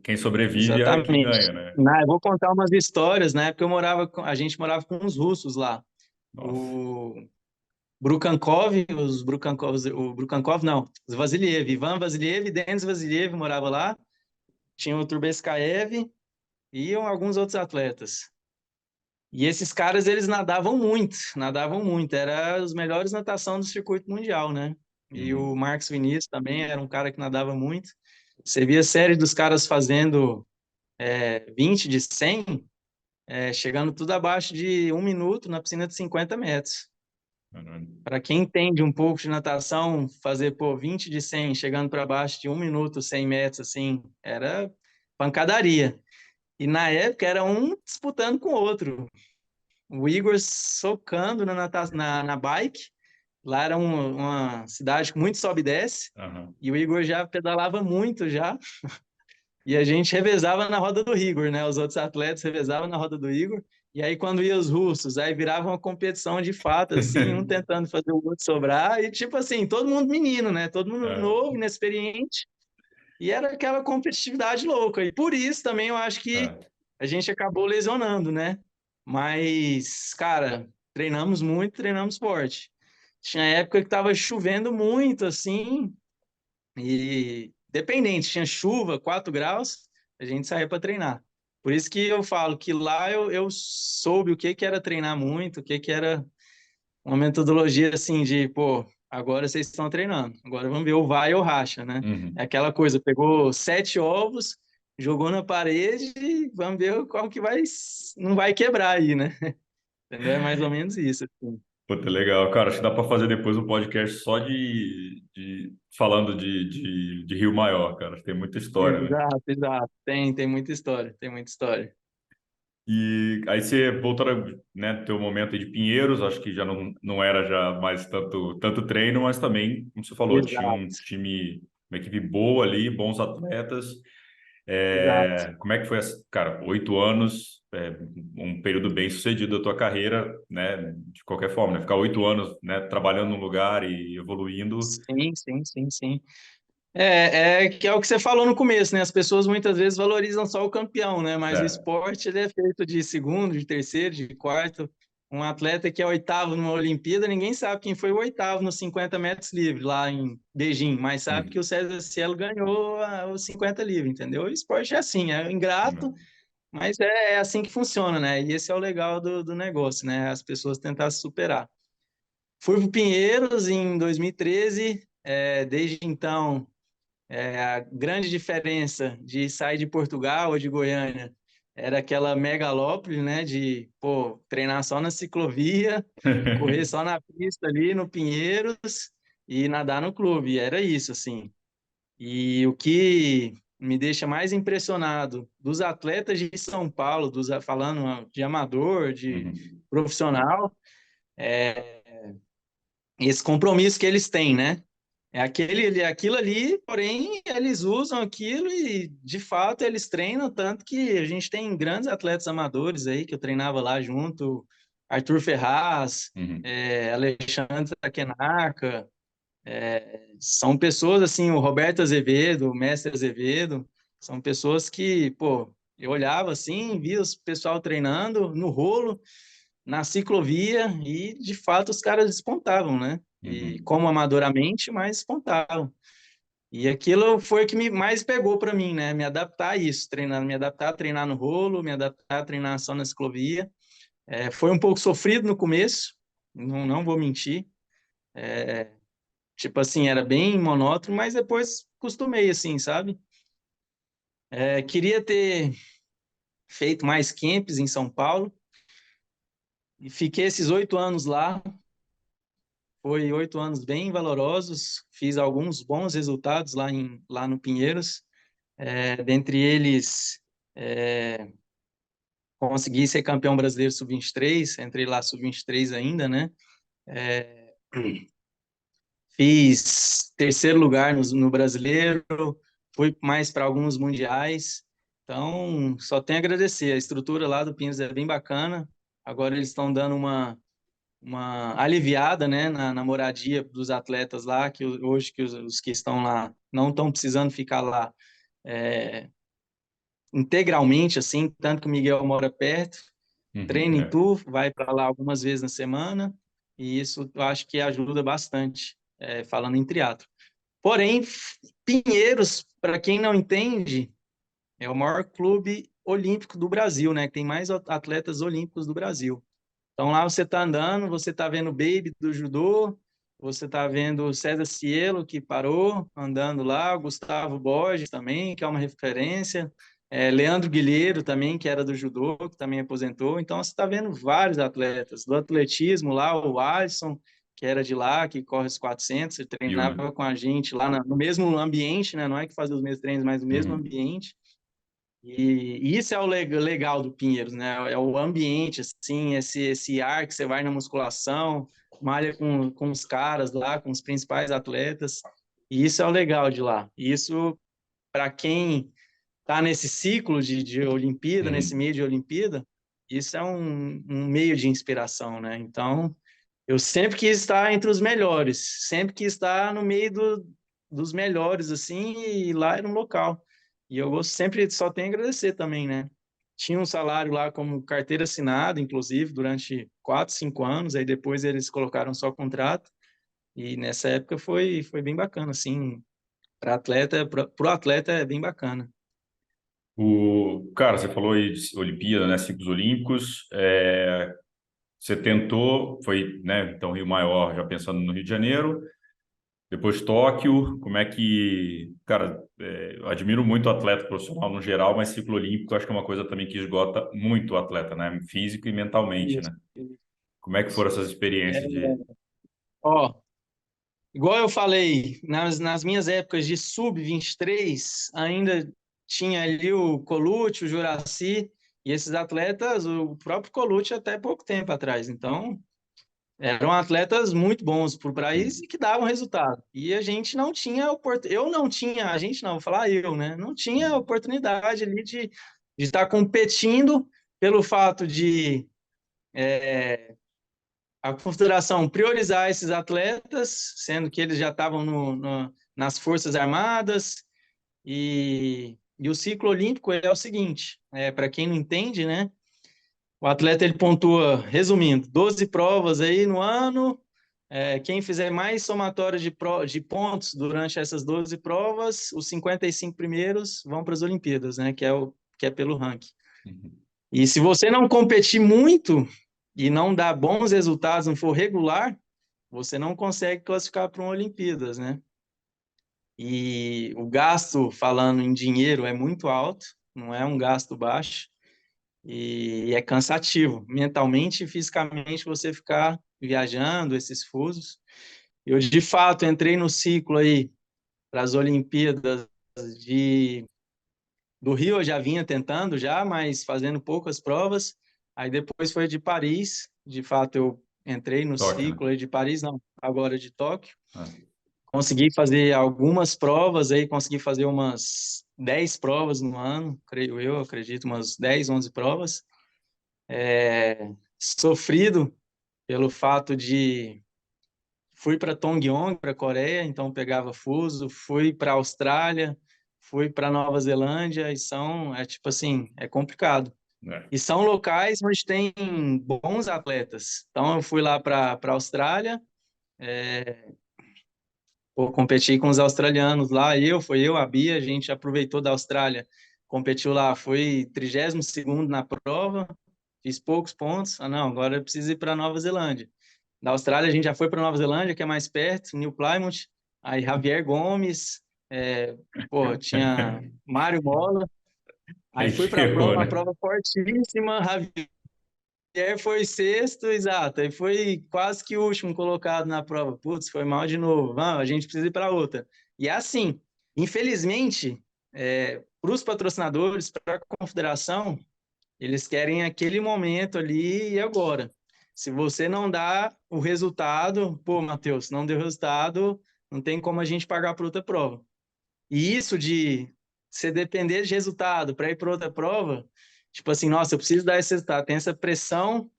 [SPEAKER 1] quem sobrevive é que ganha,
[SPEAKER 2] exatamente.
[SPEAKER 1] né?
[SPEAKER 2] Eu vou contar umas histórias, na época a gente morava com os russos lá.
[SPEAKER 1] Nossa.
[SPEAKER 2] O Brukankov, o Brukankov não, os Vasiliev, Ivan Vasiliev e Denis Vasiliev morava lá, tinha o Turbeskaev e alguns outros atletas. E esses caras, eles nadavam muito, era os melhores natação do circuito mundial, né? E o
[SPEAKER 1] Uhum.
[SPEAKER 2] Marcos Vinícius também era um cara que nadava muito. Você via a série dos caras fazendo 20 de 100, chegando tudo abaixo de 1 minuto na piscina de 50 metros.
[SPEAKER 1] Caralho.
[SPEAKER 2] Para quem entende um pouco de natação, fazer, pô, 20 de 100, chegando para baixo de 1 minuto, 100 metros, assim, era pancadaria. E na época era um disputando com o outro. O Igor socando na bike. Lá era uma cidade com muito sobe e desce.
[SPEAKER 1] Aham.
[SPEAKER 2] E o Igor já pedalava muito já. E a gente revezava na roda do Igor, né? Os outros atletas revezavam na roda do Igor. E aí, quando ia os russos, aí virava uma competição de fato, assim, um tentando fazer o outro sobrar. E, tipo assim, todo mundo menino, né? Todo mundo
[SPEAKER 1] É,
[SPEAKER 2] novo, inexperiente. E era aquela competitividade louca. E por isso também eu acho que
[SPEAKER 1] é.
[SPEAKER 2] a gente acabou lesionando, né? Mas, cara, treinamos muito, treinamos forte. Tinha época que tava chovendo muito, assim, e dependente, tinha chuva, 4 graus, a gente saía para treinar. Por isso que eu falo que lá eu soube o que que era treinar muito, o que que era uma metodologia assim de, pô, agora vocês estão treinando, agora vamos ver ou vai ou racha, né? É
[SPEAKER 1] Uhum.
[SPEAKER 2] aquela coisa, pegou 7 ovos, jogou na parede e vamos ver qual que vai, não vai quebrar aí, né? Entendeu? É mais ou menos isso, assim.
[SPEAKER 1] Puta, legal. Cara, acho que dá para fazer depois um podcast só falando de Rio Maior, cara. Tem muita história, né?
[SPEAKER 2] Exato, exato. Tem muita história, tem muita história.
[SPEAKER 1] E aí você voltou, né, teu momento aí de Pinheiros, acho que já não era já mais tanto treino, mas também, como você falou, tinha um
[SPEAKER 2] Exato,
[SPEAKER 1] time, uma equipe boa ali, bons atletas.
[SPEAKER 2] exato.
[SPEAKER 1] Como é que foi, cara, 8 anos, um período bem sucedido da tua carreira, né, de qualquer forma, né? Ficar 8 anos, né, trabalhando num lugar e evoluindo.
[SPEAKER 2] Sim, sim, sim, sim. Que é o que você falou no começo, né? As pessoas muitas vezes valorizam só o campeão, né? Mas o
[SPEAKER 1] É.
[SPEAKER 2] esporte ele é feito de segundo, de terceiro, de quarto. Um atleta que é oitavo numa Olimpíada, ninguém sabe quem foi o oitavo nos 50 metros livre lá em Beijing, mas sabe que o
[SPEAKER 1] Hum.
[SPEAKER 2] César Cielo ganhou os 50 livre, entendeu? O esporte é assim, é ingrato, mas é assim que funciona, né? E esse é o legal do negócio, né? As pessoas tentar se superar. Fui para o Pinheiros em 2013, desde então a grande diferença de sair de Portugal ou de Goiânia era aquela megalópole, né, de, pô, treinar só na ciclovia, correr só na pista ali no Pinheiros e nadar no clube. Era isso, assim. E o que me deixa mais impressionado dos atletas de São Paulo, falando de amador, de
[SPEAKER 1] Uhum.
[SPEAKER 2] profissional, esse compromisso que eles têm, né? Aquilo ali, porém, eles usam aquilo e, de fato, eles treinam, tanto que a gente tem grandes atletas amadores aí, que eu treinava lá junto, Arthur Ferraz,
[SPEAKER 1] Uhum.
[SPEAKER 2] Alexandre Takenaka, são pessoas, assim, o Roberto Azevedo, o Mestre Azevedo, são pessoas que, pô, eu olhava assim, via o pessoal treinando no rolo, na ciclovia, e, de fato, os caras despontavam, né? E
[SPEAKER 1] Uhum.
[SPEAKER 2] como amadoramente, mas despontavam. E aquilo foi o que mais pegou para mim, né? Me adaptar a isso, treinar, me adaptar a treinar no rolo, me adaptar a treinar só na ciclovia. Foi um pouco sofrido no começo, não vou mentir. Tipo assim, era bem monótono, mas depois acostumei, assim, sabe? Queria ter feito mais camps em São Paulo, E fiquei esses 8 anos lá, foi 8 anos bem valorosos, fiz alguns bons resultados lá no Pinheiros, dentre eles é, consegui ser campeão brasileiro sub-23, entrei lá sub-23 ainda, né? É, fiz terceiro lugar no brasileiro, fui mais para alguns mundiais, então só tenho a agradecer. A estrutura lá do Pinheiros é bem bacana, agora eles estão dando uma aliviada, né, na moradia dos atletas lá, que hoje que os que estão lá não estão precisando ficar lá integralmente, assim, tanto que o Miguel mora perto,
[SPEAKER 1] Uhum,
[SPEAKER 2] treina em
[SPEAKER 1] é.
[SPEAKER 2] Tu, vai para lá algumas vezes na semana, e isso eu acho que ajuda bastante, falando em triatlo. Porém, Pinheiros, para quem não entende, é o maior clube olímpico do Brasil, né? Tem mais atletas olímpicos do Brasil. Então lá você está andando, você está vendo o Baby do judô, você está vendo o César Cielo, que parou andando lá, o Gustavo Borges também, que é uma referência, Leandro Guilheiro também, que era do judô, que também aposentou. Então você está vendo vários atletas. Do atletismo lá, o Alisson, que era de lá, que corre os 400, ele
[SPEAKER 1] Viu, né?
[SPEAKER 2] treinava com a gente lá no mesmo ambiente, né? Não é que fazia os mesmos treinos, mas no mesmo
[SPEAKER 1] Uhum.
[SPEAKER 2] ambiente. E isso é o legal do Pinheiros, né? É o ambiente, assim, esse ar que você vai na musculação, malha com os caras lá, com os principais atletas. E isso é o legal de lá. E isso, para quem está nesse ciclo de Olimpíada, nesse
[SPEAKER 1] Uhum.
[SPEAKER 2] meio de Olimpíada, isso é um meio de inspiração, né? Então, eu sempre quis estar entre os melhores, sempre quis estar no meio dos melhores, assim, e lá era um local. E eu sempre só tenho a agradecer também, né? Tinha um salário lá como carteira assinada, inclusive, durante 4, 5 anos, aí depois eles colocaram só contrato, e nessa época foi bem bacana, assim, para atleta, pro atleta é bem bacana.
[SPEAKER 1] Cara, você falou aí de Olimpíada, né? Ciclos Olímpicos. Você tentou, foi, né? Então, Rio Maior, já pensando no Rio de Janeiro. Depois Tóquio. Como é que... Cara, eu admiro muito o atleta profissional no geral, mas ciclo olímpico acho que é uma coisa também que esgota muito o atleta, né? Físico e mentalmente,
[SPEAKER 2] Isso,
[SPEAKER 1] né? Como é que foram
[SPEAKER 2] isso.
[SPEAKER 1] essas experiências de...
[SPEAKER 2] Ó, igual eu falei, nas minhas épocas de sub-23, ainda tinha ali o Colucci, o Juracy, e esses atletas, o próprio Colucci até pouco tempo atrás. Então, eram atletas muito bons para o país
[SPEAKER 1] Hum.
[SPEAKER 2] e que davam resultado. E a gente não tinha oportunidade, eu não tinha, a gente não, vou falar eu, né? Não tinha
[SPEAKER 1] Hum.
[SPEAKER 2] oportunidade ali de estar competindo pelo fato de a confederação priorizar esses atletas, sendo que eles já estavam nas Forças Armadas, e o ciclo olímpico é o seguinte, para quem não entende, né? O atleta ele pontua, resumindo, 12 provas aí no ano. Quem fizer mais somatório de pontos durante essas 12 provas, os 55 primeiros vão para as Olimpíadas, né? Que é pelo ranking.
[SPEAKER 1] Uhum.
[SPEAKER 2] E se você não competir muito e não dar bons resultados, não for regular, você não consegue classificar para uma Olimpíadas, né? E o gasto, falando em dinheiro, é muito alto, não é um gasto baixo, e é cansativo, mentalmente e fisicamente, você ficar viajando esses fusos. Eu, de fato, entrei no ciclo aí para as Olimpíadas de, do Rio, eu já vinha tentando já, mas fazendo poucas provas. Aí depois foi de Paris, de fato eu entrei no
[SPEAKER 1] Tóquio, né?
[SPEAKER 2] ciclo aí de Paris, não, agora de Tóquio.
[SPEAKER 1] Ah.
[SPEAKER 2] Consegui fazer algumas provas aí, consegui fazer umas 10 provas no ano, creio eu, acredito, umas 10, 11 provas. Sofrido pelo fato de fui para Tongyong, para Coreia, então pegava fuso, fui para Austrália, fui para Nova Zelândia, e tipo assim, é complicado.
[SPEAKER 1] É.
[SPEAKER 2] E são locais onde tem bons atletas. Então eu fui lá para Austrália, pô, competi com os australianos lá, foi eu, a Bia, a gente aproveitou da Austrália, competiu lá, foi 32º na prova, fiz poucos pontos. Ah, não, agora eu preciso ir para Nova Zelândia. Da Austrália a gente já foi para Nova Zelândia, que é mais perto, New Plymouth, aí Javier Gomes, pô, tinha Mário Mola, aí fui para a prova,
[SPEAKER 1] Recheou,
[SPEAKER 2] uma
[SPEAKER 1] né?
[SPEAKER 2] prova fortíssima, Pierre foi sexto, exato, e foi quase que o último colocado na prova. Putz, foi mal de novo. Vamos, a gente precisa ir para outra. E é assim, infelizmente, para os patrocinadores, para a confederação, eles querem aquele momento ali e agora. Se você não dá o resultado, pô, Matheus, não deu resultado, não tem como a gente pagar para outra prova. E isso de você depender de resultado para ir para outra prova, tipo assim, nossa, eu preciso dar esse resultado, tem essa pressão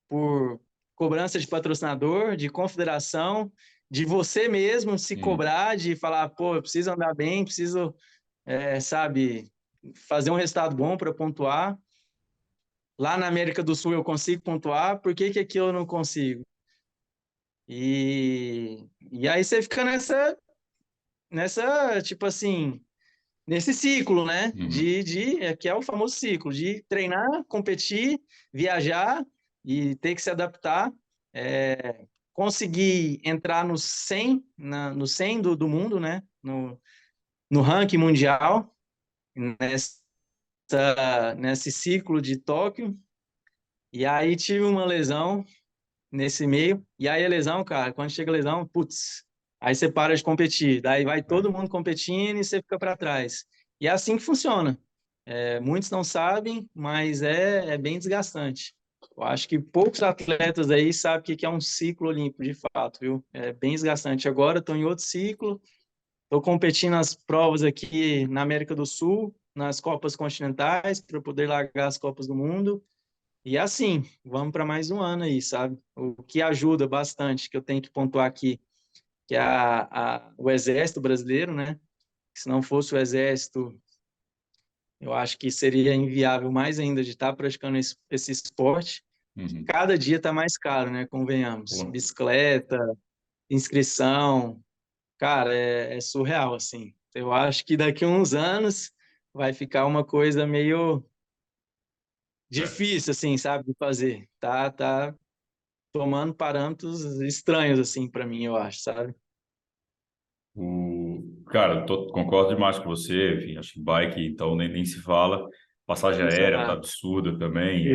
[SPEAKER 2] por cobrança de patrocinador, de confederação, de você mesmo se
[SPEAKER 1] Hum,
[SPEAKER 2] cobrar, de falar, pô, eu preciso andar bem, preciso, sabe, fazer um resultado bom para pontuar. Lá na América do Sul eu consigo pontuar, por que que aqui eu não consigo? E aí você fica tipo assim, nesse ciclo, né?
[SPEAKER 1] uhum.
[SPEAKER 2] Que é o famoso ciclo de treinar, competir, viajar e ter que se adaptar, conseguir entrar no 100, no 100 do mundo, né? No ranking mundial, nesse ciclo de Tóquio. E aí tive uma lesão nesse meio. E aí a lesão, cara, quando chega a lesão, putz, aí você para de competir. Daí vai todo
[SPEAKER 1] É.
[SPEAKER 2] mundo competindo e você fica para trás. E é assim que funciona. Muitos não sabem, mas é bem desgastante. Eu acho que poucos atletas aí sabem o que é um ciclo olímpico, de fato, viu? É bem desgastante. Agora estou em outro ciclo, estou competindo nas provas aqui na América do Sul, nas Copas Continentais, para poder largar as Copas do Mundo. E assim, vamos para mais um ano aí, sabe? O que ajuda bastante, que eu tenho que pontuar aqui, que é o Exército Brasileiro, né? Se não fosse o Exército, eu acho que seria inviável mais ainda de estar praticando esse esporte.
[SPEAKER 1] Uhum.
[SPEAKER 2] Cada dia está mais caro, né? Convenhamos.
[SPEAKER 1] Pô,
[SPEAKER 2] Bicicleta, inscrição, cara, é surreal, assim. Eu acho que daqui a uns anos vai ficar uma coisa meio
[SPEAKER 1] é.
[SPEAKER 2] difícil, assim, sabe, de fazer. Tá tomando parâmetros estranhos, assim, para mim, eu acho, sabe?
[SPEAKER 1] Cara, concordo demais com você. Enfim, acho que bike, então, nem se fala. Passagem aérea tá
[SPEAKER 2] Exato,
[SPEAKER 1] absurda também.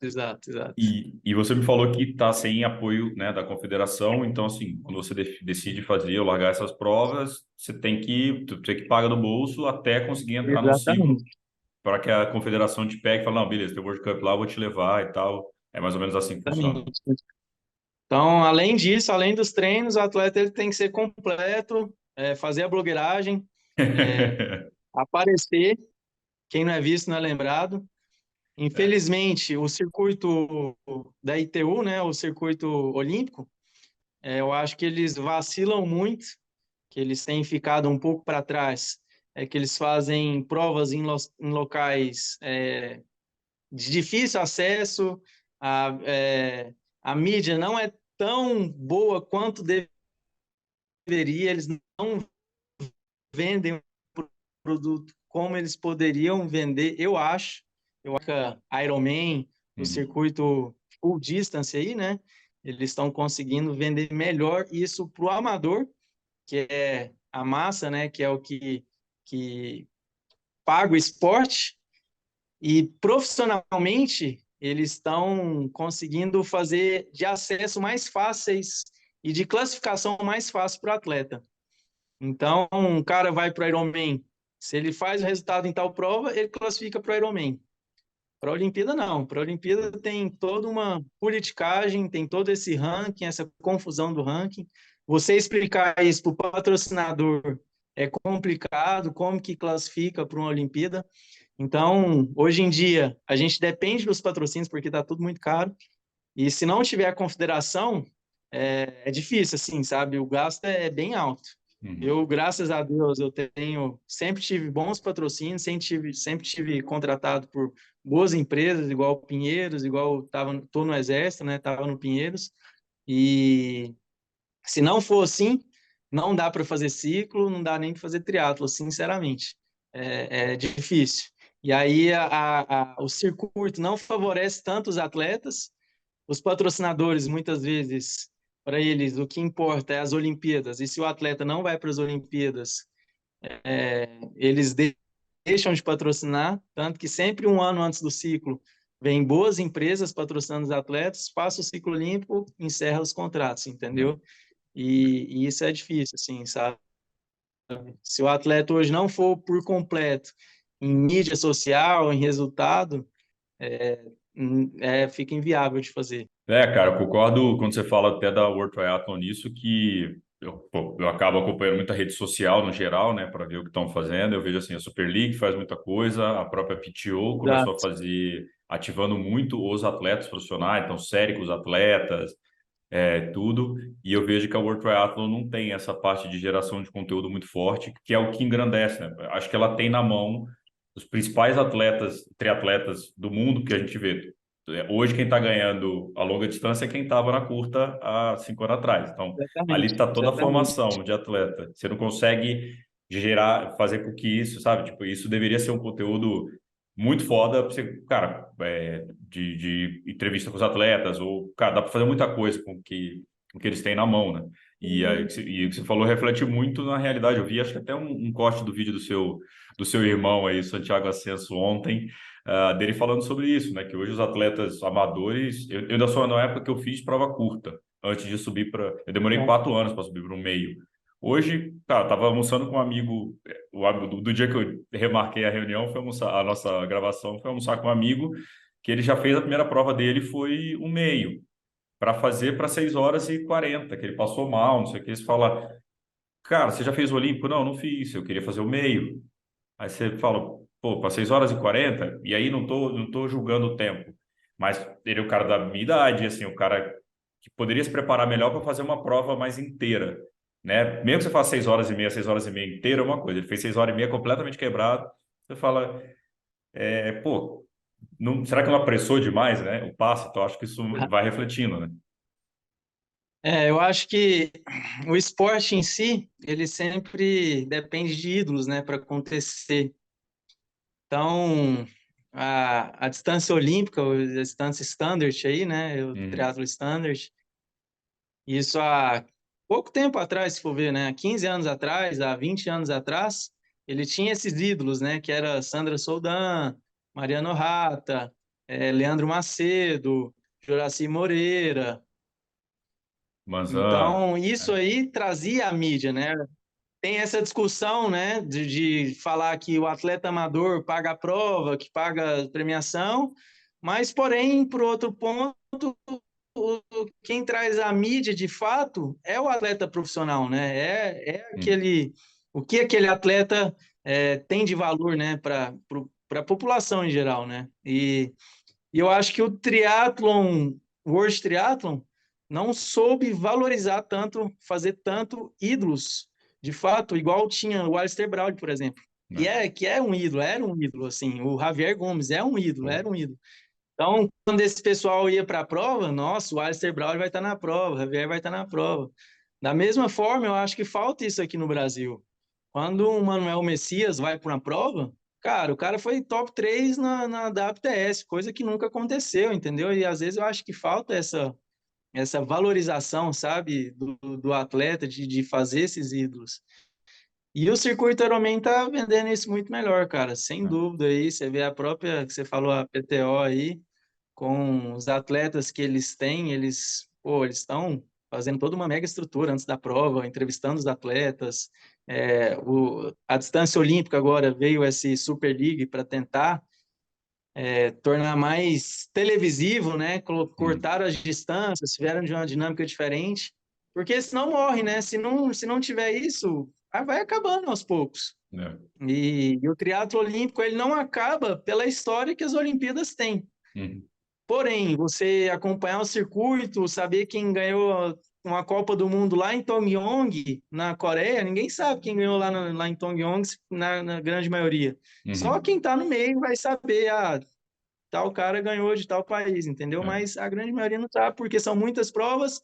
[SPEAKER 2] exato.
[SPEAKER 1] E você me falou que está sem apoio, né, da confederação. Então, assim, quando você decide fazer ou largar essas provas, tu tem que pagar do bolso até conseguir entrar num ciclo
[SPEAKER 2] Exatamente.
[SPEAKER 1] para que a confederação te pegue e fale, não, beleza, tem o World Cup lá, eu vou te levar e tal. É mais ou menos assim que funciona.
[SPEAKER 2] Exatamente. Então, além disso, além dos treinos, o atleta ele tem que ser completo, fazer a blogueiragem, aparecer. Quem não é visto não é lembrado.
[SPEAKER 1] É.
[SPEAKER 2] Infelizmente, o circuito da ITU, né, o circuito olímpico, eu acho que eles vacilam muito, que eles têm ficado um pouco para trás, que eles fazem provas em locais de difícil acesso, a mídia não é tão boa quanto deveria, eles não vendem o produto como eles poderiam vender, eu acho que a Ironman, o
[SPEAKER 1] Uhum.
[SPEAKER 2] circuito full distance aí, né, eles estão conseguindo vender melhor isso para o amador, que é a massa, né, que é o que paga o esporte, e profissionalmente, eles estão conseguindo fazer de acesso mais fáceis e de classificação mais fácil para o atleta. Então, um cara vai para o Ironman, se ele faz o resultado em tal prova, ele classifica para o Ironman. Para a Olimpíada, não. Para a Olimpíada tem toda uma politicagem, tem todo esse ranking, essa confusão do ranking. Você explicar isso para o patrocinador é complicado, como que classifica para uma Olimpíada. Então, hoje em dia, a gente depende dos patrocínios, porque está tudo muito caro. E se não tiver a confederação, é difícil, assim, sabe? O gasto é bem alto.
[SPEAKER 1] Uhum.
[SPEAKER 2] Eu, graças a Deus, sempre tive bons patrocínios, sempre tive contratado por boas empresas, igual Pinheiros, igual tô no Exército, né? Tava no Pinheiros. E se não for assim, não dá para fazer ciclo, não dá nem para fazer triatlo, sinceramente. É difícil. E aí o circuito não favorece tanto os atletas, os patrocinadores, muitas vezes, para eles, o que importa é as Olimpíadas. E se o atleta não vai para as Olimpíadas, eles deixam de patrocinar, tanto que sempre um ano antes do ciclo vem boas empresas patrocinando os atletas, passa o ciclo olímpico, encerra os contratos,
[SPEAKER 1] né?
[SPEAKER 2] entendeu? E isso é difícil, assim, sabe? Se o atleta hoje não for por completo em mídia social, em resultado, fica inviável de fazer.
[SPEAKER 1] Cara, eu concordo quando você fala até da World Triathlon nisso, que eu acabo acompanhando muita rede social no geral, né, para ver o que estão fazendo. Eu vejo assim, a Super League faz muita coisa, a própria PTO começou a
[SPEAKER 2] Exato.
[SPEAKER 1] fazer, ativando muito os atletas profissionais, então série com os atletas, tudo. E eu vejo que a World Triathlon não tem essa parte de geração de conteúdo muito forte, que é o que engrandece, né? Acho que ela tem na mão os principais atletas, triatletas do mundo que a gente vê. Hoje, quem está ganhando a longa distância é quem estava na curta há 5 anos atrás. Então, ali
[SPEAKER 2] Exatamente,
[SPEAKER 1] está toda a
[SPEAKER 2] exatamente.
[SPEAKER 1] formação de atleta. Você não consegue gerar, fazer com que isso, sabe? Tipo, isso deveria ser um conteúdo muito foda pra você, cara, de entrevista com os atletas, ou, cara, dá para fazer muita coisa com que eles têm na mão, né? E o que você falou reflete muito na realidade. Eu vi, acho que até um corte do vídeo do seu irmão aí, Santiago Ascenso, ontem, dele falando sobre isso, né? Que hoje os atletas amadores, eu ainda sou na época que eu fiz prova curta, antes de subir para. Eu demorei 4 anos para subir para um meio. Hoje, cara, tava almoçando com um amigo, do dia que eu remarquei a reunião, foi almoçar, a nossa gravação foi almoçar com um amigo, que ele já fez a primeira prova dele, foi um meio, para fazer para 6 horas e 40, que ele passou mal, não sei o que. Você fala, cara, você já fez o Olímpico? Não, não fiz, eu queria fazer o meio. Aí você fala, pô, para 6 horas e 40, e aí não tô julgando o tempo. Mas ele é o cara da minha idade, assim, o cara que poderia se preparar melhor para fazer uma prova mais inteira, né? Mesmo que você faça 6 horas e meia, 6 horas e meia inteira é uma coisa. Ele fez 6 horas e meia completamente quebrado. Você fala, pô, não, será que não apressou demais, né? O passo, então acho que isso vai refletindo, né?
[SPEAKER 2] Eu acho que o esporte em si, ele sempre depende de ídolos, né, para acontecer. Então, a distância olímpica, a distância standard aí, né, o
[SPEAKER 1] Uhum.
[SPEAKER 2] triatlo standard, isso há pouco tempo atrás, se for ver, né, há 15 anos atrás, há 20 anos atrás, ele tinha esses ídolos, né, que era Sandra Soldan, Mariano Rata, Leandro Macedo, Juracy Moreira.
[SPEAKER 1] Manzan,
[SPEAKER 2] Então, isso
[SPEAKER 1] né?
[SPEAKER 2] aí trazia a mídia, né? Tem essa discussão, né, de falar que o atleta amador paga a prova, que paga a premiação, mas, porém, por outro ponto, quem traz a mídia de fato é o atleta profissional, né?
[SPEAKER 1] Uhum.
[SPEAKER 2] O que aquele atleta tem de valor, né, para a população em geral, né? E eu acho que o triatlon, World Triathlon, não soube valorizar tanto, fazer tanto ídolos, de fato, igual tinha o Alistair Brown, por exemplo,
[SPEAKER 1] Né?
[SPEAKER 2] que é um ídolo, era um ídolo, assim, o Javier Gomes é um ídolo,
[SPEAKER 1] Pô,
[SPEAKER 2] era um ídolo. Então, quando esse pessoal ia para a prova, nossa, o Alistair Brown vai estar na prova, o Javier vai estar na prova. Da mesma forma, eu acho que falta isso aqui no Brasil. Quando o Manuel Messias vai para uma prova, cara, o cara foi top 3 na WTS, coisa que nunca aconteceu, entendeu? E às vezes eu acho que falta essa valorização, sabe, do atleta, de fazer esses ídolos. E o circuito Ironman tá vendendo isso muito melhor, cara, sem
[SPEAKER 1] né?
[SPEAKER 2] dúvida aí. Você vê a própria, que você falou, a PTO aí, com os atletas que eles têm, pô, eles estão fazendo toda uma mega estrutura antes da prova, entrevistando os atletas. A distância olímpica agora veio esse Super League para tentar tornar mais televisivo, né?
[SPEAKER 1] Uhum.
[SPEAKER 2] Cortaram as distâncias, tiveram de uma dinâmica diferente, porque senão morre, né? Se não tiver isso, vai acabando aos poucos.
[SPEAKER 1] Né?
[SPEAKER 2] E o triatlo olímpico ele não acaba pela história que as Olimpíadas têm.
[SPEAKER 1] Uhum.
[SPEAKER 2] Porém, você acompanhar o circuito, saber quem ganhou uma Copa do Mundo lá em Tongyeong, na Coreia, ninguém sabe quem ganhou lá em Tongyeong, na grande maioria. Só
[SPEAKER 1] Uhum.
[SPEAKER 2] quem está no meio vai saber, tal cara ganhou de tal país, entendeu?
[SPEAKER 1] É.
[SPEAKER 2] Mas a grande maioria não sabe, porque são muitas provas,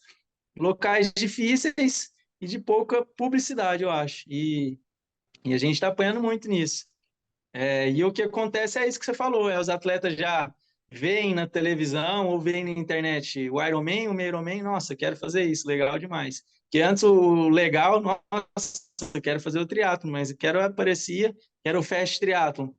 [SPEAKER 2] locais difíceis e de pouca publicidade, eu acho. E a gente está apanhando muito nisso. E o que acontece é isso que você falou, os atletas já veem na televisão ou veem na internet o Ironman, o meio Ironman, nossa, quero fazer isso, legal demais. Que antes o legal, nossa, eu quero fazer o triatlo, mas quero aparecia, quero o fast triatlo.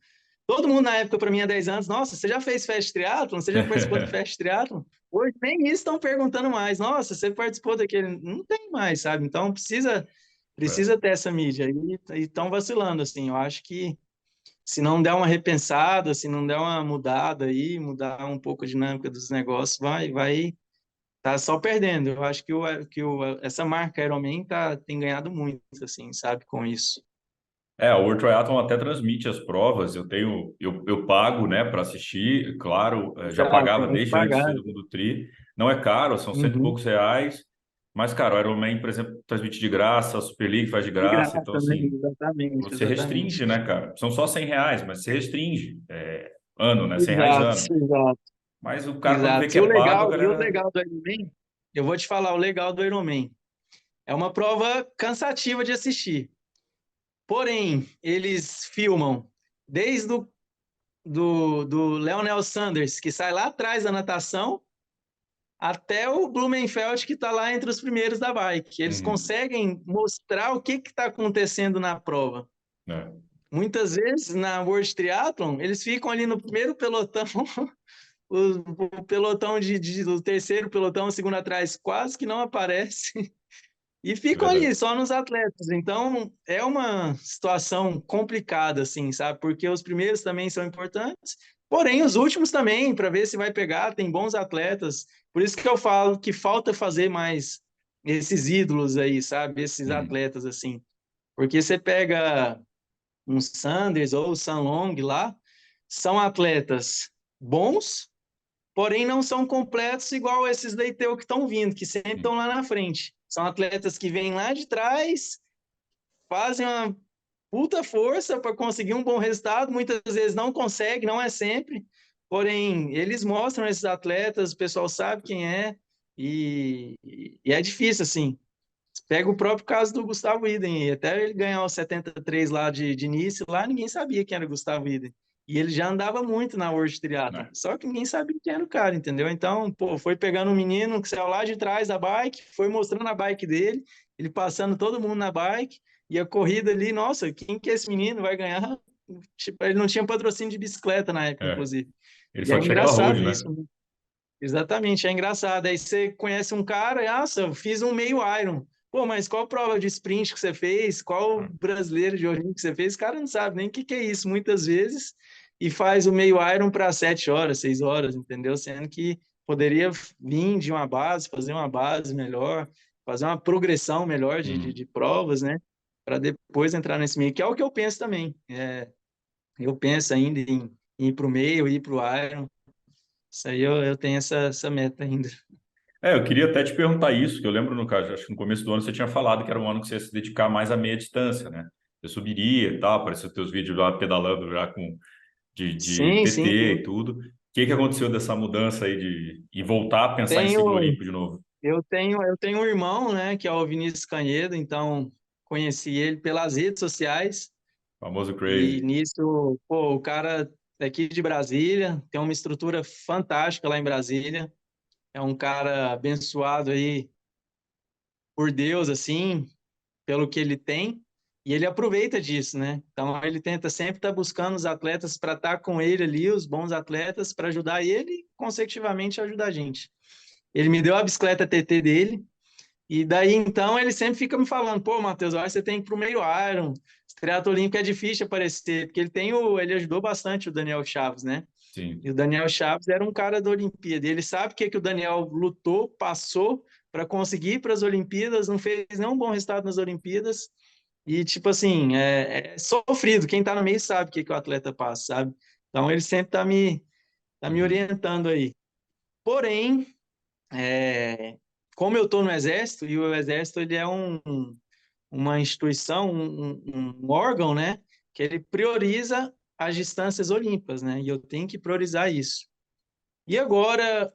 [SPEAKER 2] Todo mundo na época, para mim, há 10 anos, nossa, você já fez fast triatlon? Você já participou do fast triatlon? Hoje nem isso estão perguntando mais. Nossa, você participou daquele? Não tem mais, sabe? Então
[SPEAKER 1] É.
[SPEAKER 2] precisa ter essa mídia. E estão vacilando, assim. Eu acho que se não der uma repensada, se não der uma mudada aí, mudar um pouco a dinâmica dos negócios, vai tá só perdendo. Eu acho essa marca Ironman tem ganhado muito, assim, sabe, com isso.
[SPEAKER 1] É, o World Triathlon até transmite as provas. Eu pago, né, para assistir. Claro, já
[SPEAKER 2] Exato,
[SPEAKER 1] pagava
[SPEAKER 2] tem que
[SPEAKER 1] desde antes de
[SPEAKER 2] pagar.
[SPEAKER 1] ser do Mundo Tri. Não é caro, são cento e
[SPEAKER 2] Uhum.
[SPEAKER 1] poucos reais. Mas, cara, o Ironman, por exemplo, transmite de graça, a Super League faz de
[SPEAKER 2] De
[SPEAKER 1] graça. Então,
[SPEAKER 2] graça, né?
[SPEAKER 1] assim,
[SPEAKER 2] Exatamente,
[SPEAKER 1] você
[SPEAKER 2] exatamente.
[SPEAKER 1] restringe, né, cara? São só 100 reais, mas você restringe. Ano, né? 100 reais
[SPEAKER 2] Exato,
[SPEAKER 1] ano.
[SPEAKER 2] exato,
[SPEAKER 1] Mas o cara, quando vê
[SPEAKER 2] exato.
[SPEAKER 1] que é pago, a
[SPEAKER 2] E o
[SPEAKER 1] galera.
[SPEAKER 2] legal do Ironman, eu vou te falar o legal do Ironman. É uma prova cansativa de assistir. Porém, eles filmam desde do Leonel Sanders, que sai lá atrás da natação, até o Blumenfeld, que está lá entre os primeiros da bike. Eles
[SPEAKER 1] Uhum,
[SPEAKER 2] conseguem mostrar o que está acontecendo na prova.
[SPEAKER 1] né?
[SPEAKER 2] Muitas vezes, na World Triathlon, eles ficam ali no primeiro pelotão, o pelotão do terceiro pelotão, o segundo atrás, quase que não aparece. E
[SPEAKER 1] É
[SPEAKER 2] ficam
[SPEAKER 1] verdade.
[SPEAKER 2] ali, só nos atletas. Então, é uma situação complicada, assim, sabe? Porque os primeiros também são importantes, porém, os últimos também, para ver se vai pegar, tem bons atletas. Por isso que eu falo que falta fazer mais esses ídolos aí, sabe? Esses
[SPEAKER 1] Uhum,
[SPEAKER 2] atletas, assim. Porque você pega um Sanders ou o Sanlong lá, são atletas bons, porém não são completos igual esses daí teu que estão vindo, que sempre
[SPEAKER 1] uhum,
[SPEAKER 2] estão lá na frente. São atletas que vêm lá de trás, fazem uma puta força para conseguir um bom resultado, muitas vezes não consegue, não é sempre, porém eles mostram esses atletas, o pessoal sabe quem é, e é difícil, assim. Pega o próprio caso do Gustavo Iden, até ele ganhar o 73 lá de início, lá ninguém sabia quem era o Gustavo Iden. E ele já andava muito na World Triathlon,
[SPEAKER 1] né?
[SPEAKER 2] só que ninguém sabia quem era o cara, entendeu? Então, pô, foi pegando um menino que saiu lá de trás da bike, foi mostrando a bike dele, ele passando todo mundo na bike, e a corrida ali, nossa, quem que é esse menino vai ganhar? Tipo, ele não tinha patrocínio de bicicleta na época,
[SPEAKER 1] É.
[SPEAKER 2] inclusive.
[SPEAKER 1] Ele
[SPEAKER 2] E é
[SPEAKER 1] só tinha aquela road,
[SPEAKER 2] engraçado
[SPEAKER 1] né?
[SPEAKER 2] isso, né? Exatamente, é engraçado. Aí você conhece um cara, nossa, eu fiz um meio Iron. Pô, mas qual prova de sprint que você fez? Qual brasileiro de origem que você fez? O cara não sabe nem o que é isso, muitas vezes, e faz o meio Iron para 7 horas, 6 horas, entendeu? Sendo que poderia vir de uma base, fazer uma base melhor, fazer uma progressão melhor
[SPEAKER 1] Uhum.
[SPEAKER 2] de provas, né? Para depois entrar nesse meio, que é o que eu penso também. Eu penso ainda em ir para o meio, ir para o Iron. Isso aí eu tenho essa meta ainda.
[SPEAKER 1] Eu queria até te perguntar isso, que eu lembro no caso, acho que no começo do ano você tinha falado que era um ano que você ia se dedicar mais à meia distância, né? Você subiria e tal, apareceu teus vídeos lá pedalando já com de
[SPEAKER 2] Sim, sim.
[SPEAKER 1] PT e tudo. O que que aconteceu dessa mudança aí e voltar a pensar em ciclo
[SPEAKER 2] Tenho,
[SPEAKER 1] olímpico de novo?
[SPEAKER 2] eu tenho um irmão, né, que é o Vinícius Canhedo, então conheci ele pelas redes sociais
[SPEAKER 1] O famoso
[SPEAKER 2] e
[SPEAKER 1] Crazy.
[SPEAKER 2] nisso, pô, o cara é aqui de Brasília, tem uma estrutura fantástica lá em Brasília, é um cara abençoado aí por Deus, assim, pelo que ele tem, e ele aproveita disso, né? Então ele tenta sempre estar buscando os atletas para estar com ele ali, os bons atletas, para ajudar ele e, consecutivamente, ajudar a gente. Ele me deu a bicicleta TT dele, e daí então ele sempre fica me falando: pô, Matheus, eu acho que você tem que ir pro meio Iron, triatlo olímpico é difícil aparecer, porque ele ajudou bastante o Daniel Chaves, né? E
[SPEAKER 1] Sim.
[SPEAKER 2] o Daniel Chaves era um cara da Olimpíada. E ele sabe o que o Daniel lutou, passou para conseguir ir para as Olimpíadas, não fez nenhum bom resultado nas Olimpíadas. E, tipo assim, é sofrido. Quem está no meio sabe o que o atleta passa, sabe? Então, ele sempre tá me
[SPEAKER 1] Uhum.
[SPEAKER 2] orientando aí. Porém, como eu estou no Exército, e o Exército ele é uma instituição, um órgão, né? Que ele prioriza as distâncias olímpicas, né? E eu tenho que priorizar isso. E agora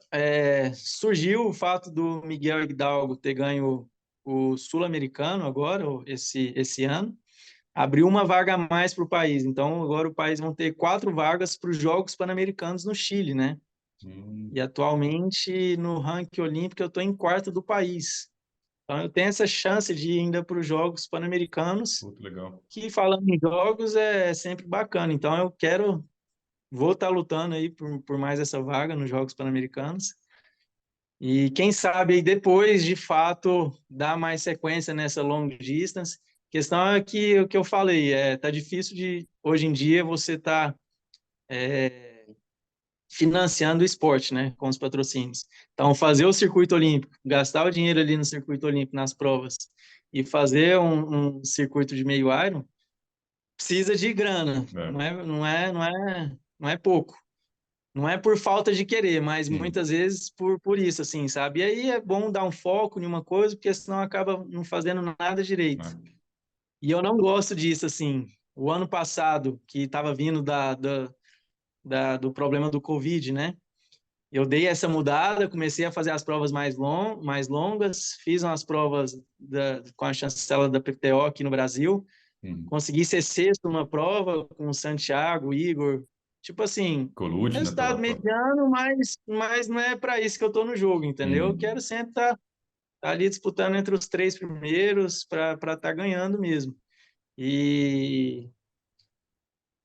[SPEAKER 2] surgiu o fato do Miguel Hidalgo ter ganho o Sul-Americano agora, esse ano, abriu uma vaga a mais para o país. Então, agora o país vão ter 4 vagas para os Jogos Pan-Americanos no Chile, né?
[SPEAKER 1] Hum,
[SPEAKER 2] E atualmente, no ranking olímpico, eu estou em quarto do país. Então, eu tenho essa chance de ir ainda para os Jogos Pan-Americanos,
[SPEAKER 1] Muito legal.
[SPEAKER 2] que falando em jogos é sempre bacana. Então, eu quero vou estar lutando aí por mais essa vaga nos Jogos Pan-Americanos. E quem sabe aí depois, de fato, dar mais sequência nessa long distance. A questão é que o que eu falei, tá difícil de, hoje em dia, você tá financiando o esporte, né, com os patrocínios. Então, fazer o circuito olímpico, gastar o dinheiro ali no circuito olímpico, nas provas, e fazer um circuito de meio Iron, precisa de grana,
[SPEAKER 1] É.
[SPEAKER 2] não é pouco. Não é por falta de querer, mas
[SPEAKER 1] Hum,
[SPEAKER 2] muitas vezes por isso, assim, sabe? E aí é bom dar um foco em uma coisa, porque senão acaba não fazendo nada direito.
[SPEAKER 1] é.
[SPEAKER 2] E eu não gosto disso, assim. O ano passado, que estava vindo do problema do Covid, né? Eu dei essa mudada, comecei a fazer as provas mais longas, fiz umas provas com a chancela da PTO aqui no Brasil,
[SPEAKER 1] Hum.
[SPEAKER 2] consegui ser sexto numa prova com o Santiago, Igor. Tipo assim,
[SPEAKER 1] Colucci, né?
[SPEAKER 2] resultado mediano, mas não é para isso que eu tô no jogo, entendeu? Eu quero
[SPEAKER 1] Hum.
[SPEAKER 2] sempre estar ali disputando entre os três primeiros para estar ganhando mesmo. E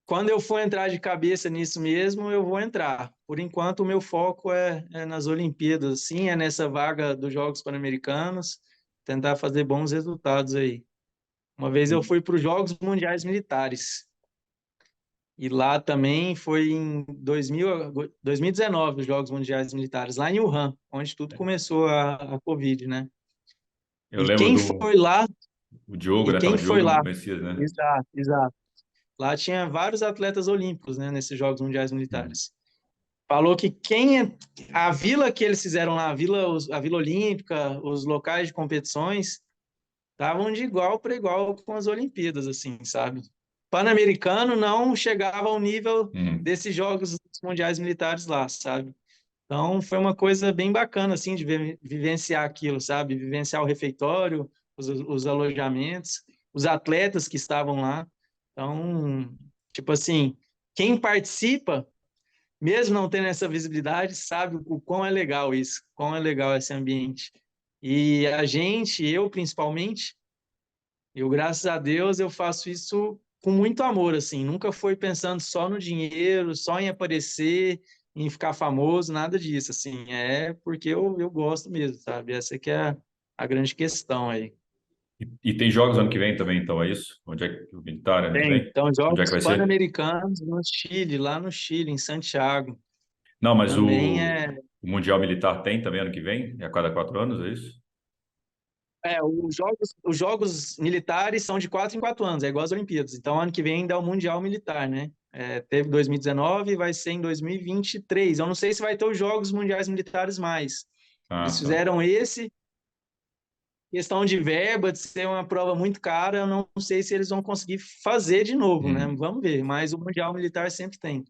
[SPEAKER 2] quando eu for entrar de cabeça nisso mesmo, eu vou entrar. Por enquanto, o meu foco é nas Olimpíadas, sim, é nessa vaga dos Jogos Pan-Americanos, tentar fazer bons resultados aí. Uma vez eu
[SPEAKER 1] E-
[SPEAKER 2] fui para os Jogos Mundiais Militares. E lá também foi em 2019, os Jogos Mundiais Militares, lá em Wuhan, onde tudo começou a Covid, né?
[SPEAKER 1] Eu
[SPEAKER 2] E
[SPEAKER 1] lembro
[SPEAKER 2] quem
[SPEAKER 1] do
[SPEAKER 2] foi lá,
[SPEAKER 1] o Diogo,
[SPEAKER 2] e
[SPEAKER 1] né? Tava
[SPEAKER 2] quem foi
[SPEAKER 1] Diogo
[SPEAKER 2] lá,
[SPEAKER 1] Messias, né?
[SPEAKER 2] exato, exato. Lá tinha vários atletas olímpicos, né, nesses Jogos Mundiais
[SPEAKER 1] Hum.
[SPEAKER 2] Militares. Falou que a vila que eles fizeram lá, a Vila Olímpica, os locais de competições, estavam de igual para igual com as Olimpíadas, assim, sabe? Pan-Americano não chegava ao nível
[SPEAKER 1] Hum.
[SPEAKER 2] desses Jogos Mundiais Militares lá, sabe? Então foi uma coisa bem bacana, assim, de vivenciar aquilo, sabe? Vivenciar o refeitório, os alojamentos, os atletas que estavam lá. Então, tipo assim, quem participa, mesmo não tendo essa visibilidade, sabe o quão é legal isso, quão é legal esse ambiente. E a gente, eu principalmente, eu, graças a Deus, eu faço isso com muito amor, assim. Nunca foi pensando só no dinheiro, só em aparecer, em ficar famoso, nada disso, assim. É porque eu gosto mesmo, sabe? Essa que é a grande questão aí.
[SPEAKER 1] E tem jogos ano que vem também, então é isso? Onde é que o militar é ano que
[SPEAKER 2] Tem,
[SPEAKER 1] vem?
[SPEAKER 2] então,
[SPEAKER 1] Onde é que
[SPEAKER 2] Jogos
[SPEAKER 1] vai ser?
[SPEAKER 2] Pan-Americanos no Chile, lá no Chile, em Santiago.
[SPEAKER 1] Não, mas
[SPEAKER 2] Também é.
[SPEAKER 1] o Mundial Militar tem também ano que vem? É a cada 4 anos, é isso?
[SPEAKER 2] Os jogos militares são de 4 em 4 anos, é igual às Olimpíadas. Então, ano que vem ainda é o Mundial Militar, né? Teve 2019, vai ser em 2023. Eu não sei se vai ter os Jogos Mundiais Militares mais. Eles
[SPEAKER 1] Ah, tá.
[SPEAKER 2] fizeram esse, questão de verba, de ser uma prova muito cara, eu não sei se eles vão conseguir fazer de novo, né?
[SPEAKER 1] Hum.
[SPEAKER 2] Vamos ver, mas o Mundial Militar sempre tem.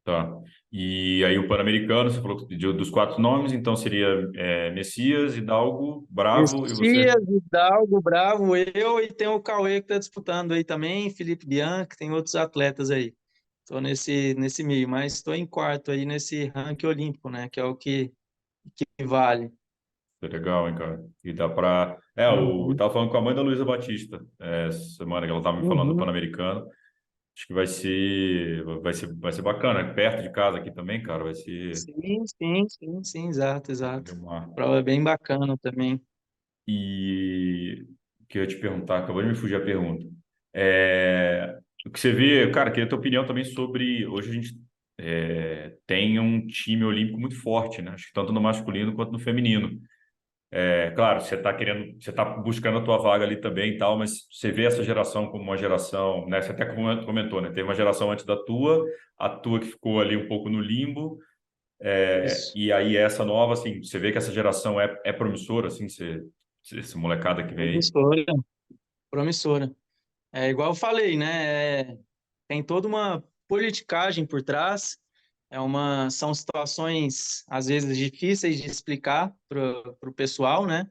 [SPEAKER 1] Tá. E aí o Pan-Americano, você falou que pediu dos 4 nomes, então seria Messias, Hidalgo, Bravo e você?
[SPEAKER 2] Messias, Hidalgo, Bravo, eu e tem o Cauê que está disputando aí também, Felipe Bianchi, tem outros atletas aí. Estou nesse meio, mas estou em quarto aí nesse ranking olímpico, né? Que é o que vale.
[SPEAKER 1] É legal, hein, cara? E dá pra. Eu
[SPEAKER 2] Uhum.
[SPEAKER 1] tava falando com a mãe da Luísa Batista essa semana que ela tava me falando do
[SPEAKER 2] Uhum.
[SPEAKER 1] Pan-Americano. Acho que vai ser bacana. É perto de casa aqui também, cara. Vai ser.
[SPEAKER 2] Sim, sim, sim, sim, exato, exato.
[SPEAKER 1] Uma...
[SPEAKER 2] Prova bem bacana também.
[SPEAKER 1] E o que eu ia te perguntar, acabou de me fugir a pergunta. O que você vê, cara, queria a tua opinião também sobre. Hoje a gente tem um time olímpico muito forte, né? Acho que tanto no masculino quanto no feminino. Claro, você está buscando a tua vaga ali também e tal, mas você vê essa geração como uma geração, né? Você até comentou, né? Teve uma geração antes da tua, a tua que ficou ali um pouco no limbo,
[SPEAKER 2] Isso.
[SPEAKER 1] e aí essa nova, assim, você vê que essa geração é promissora, assim, essa molecada que vem aí.
[SPEAKER 2] Promissora, promissora. É igual eu falei, né? Tem toda uma politicagem por trás. São situações às vezes difíceis de explicar para o pessoal, né?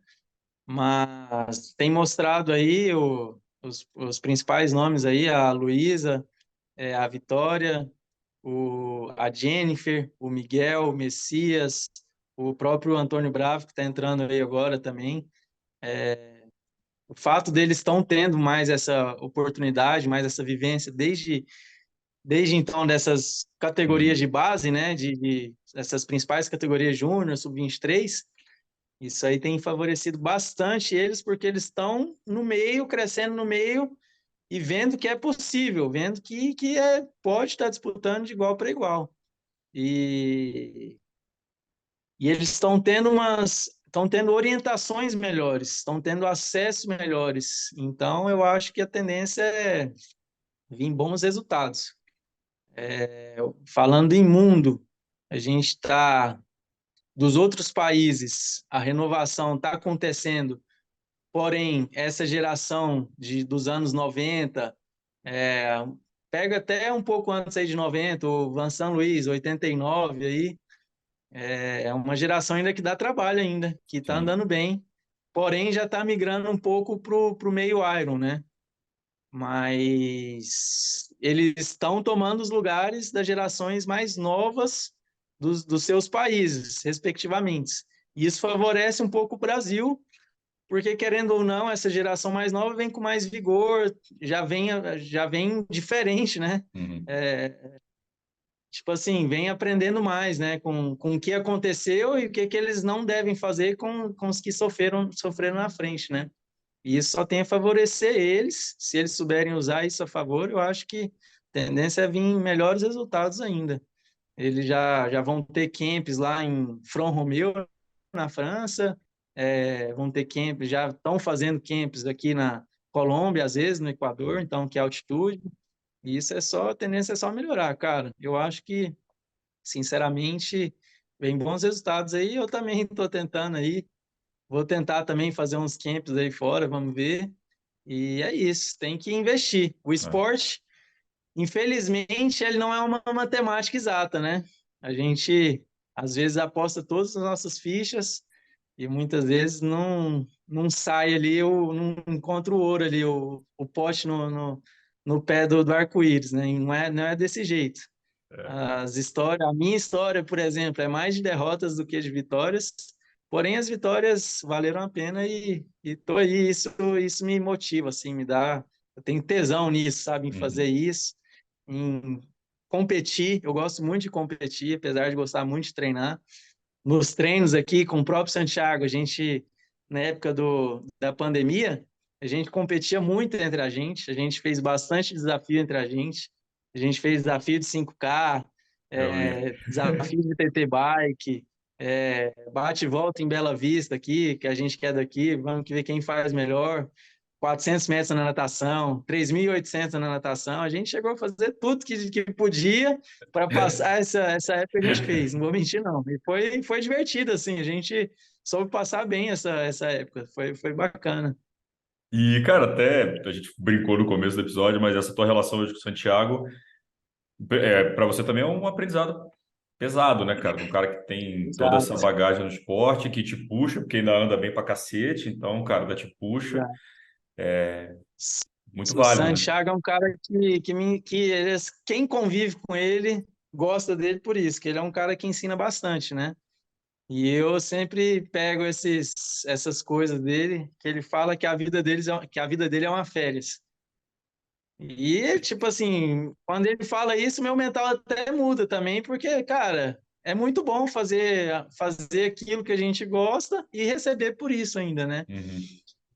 [SPEAKER 2] Mas tem mostrado aí os principais nomes aí, a Luísa, a Vitória, a Jennifer, o Miguel, o Messias, o próprio Antônio Bravo, que está entrando aí agora também. O fato deles estão tendo mais essa oportunidade, mais essa vivência desde então dessas categorias
[SPEAKER 1] Uhum.
[SPEAKER 2] de base, né, essas principais categorias júnior, sub-23, isso aí tem favorecido bastante eles, porque eles estão no meio, crescendo no meio e vendo que é possível, vendo que pode estar disputando de igual para igual. E, e eles estão tendo orientações melhores, estão tendo acesso melhores. Então, eu acho que a tendência é vir bons resultados. Falando em mundo, a gente está dos outros países, a renovação está acontecendo, porém, essa geração dos anos 90, é, pega até um pouco antes aí de 90, o Vincent Luiz, 89 aí, é uma geração ainda que dá trabalho ainda, que está
[SPEAKER 1] Sim.
[SPEAKER 2] andando bem, porém já está migrando um pouco pro meio Iron, né? Mas eles estão tomando os lugares das gerações mais novas dos seus países, respectivamente. E isso favorece um pouco o Brasil, porque, querendo ou não, essa geração mais nova vem com mais vigor, já vem diferente, né?
[SPEAKER 1] Uhum.
[SPEAKER 2] Tipo assim, vem aprendendo mais, né? Com o que aconteceu e o que eles não devem fazer com os que sofreram na frente, né? E isso só tem a favorecer eles, se eles souberem usar isso a favor, eu acho que a tendência é vir melhores resultados ainda. Eles já vão ter camps lá em Front Romeu, na França, vão ter camps, já estão fazendo camps aqui na Colômbia, às vezes, no Equador, então, que é altitude. E isso a tendência é só melhorar, cara. Eu acho que, sinceramente, vem bons resultados aí. Eu também estou tentando aí. Vou tentar também fazer uns camps aí fora, vamos ver. E é isso, tem que investir. O
[SPEAKER 1] É.
[SPEAKER 2] esporte, infelizmente, ele não é uma matemática exata, né? A gente, às vezes, aposta todas as nossas fichas e muitas vezes não sai ali, não encontra o ouro ali, o pote no pé do arco-íris, né? E não é desse jeito.
[SPEAKER 1] É.
[SPEAKER 2] A minha história, por exemplo, é mais de derrotas do que de vitórias, porém as vitórias valeram a pena e tô aí, isso me motiva, assim, eu tenho tesão nisso, sabe, em fazer
[SPEAKER 1] Uhum.
[SPEAKER 2] isso, em competir, eu gosto muito de competir, apesar de gostar muito de treinar. Nos treinos aqui com o próprio Santiago, na época da pandemia, a gente competia muito entre a gente fez bastante desafio entre a gente fez desafio de 5K,
[SPEAKER 1] Eu lembro.
[SPEAKER 2] desafio de TT Bike, bate e volta em Bela Vista aqui, que a gente quer daqui, vamos ver quem faz melhor. 400 metros na natação, 3.800 na natação, a gente chegou a fazer tudo que podia para passar essa época, a gente fez, não vou mentir não, e foi divertido, assim, a gente soube passar bem essa época, foi bacana.
[SPEAKER 1] E, cara, até a gente brincou no começo do episódio, mas essa tua relação hoje com o Santiago, para você também é um aprendizado pesado, né, cara? Um cara que tem toda essa
[SPEAKER 2] Exato,
[SPEAKER 1] bagagem no esporte, que te puxa, porque ainda anda bem pra cacete, então, cara, ainda te puxa,
[SPEAKER 2] exato.
[SPEAKER 1] muito
[SPEAKER 2] O
[SPEAKER 1] válido, né?
[SPEAKER 2] Santiago é um cara quem convive com ele gosta dele por isso, que ele é um cara que ensina bastante, né? E eu sempre pego essas coisas dele, que ele fala que a vida dele é uma férias. E, tipo assim, quando ele fala isso, meu mental até muda também, porque, cara, é muito bom fazer aquilo que a gente gosta e receber por isso ainda, né?
[SPEAKER 1] Uhum.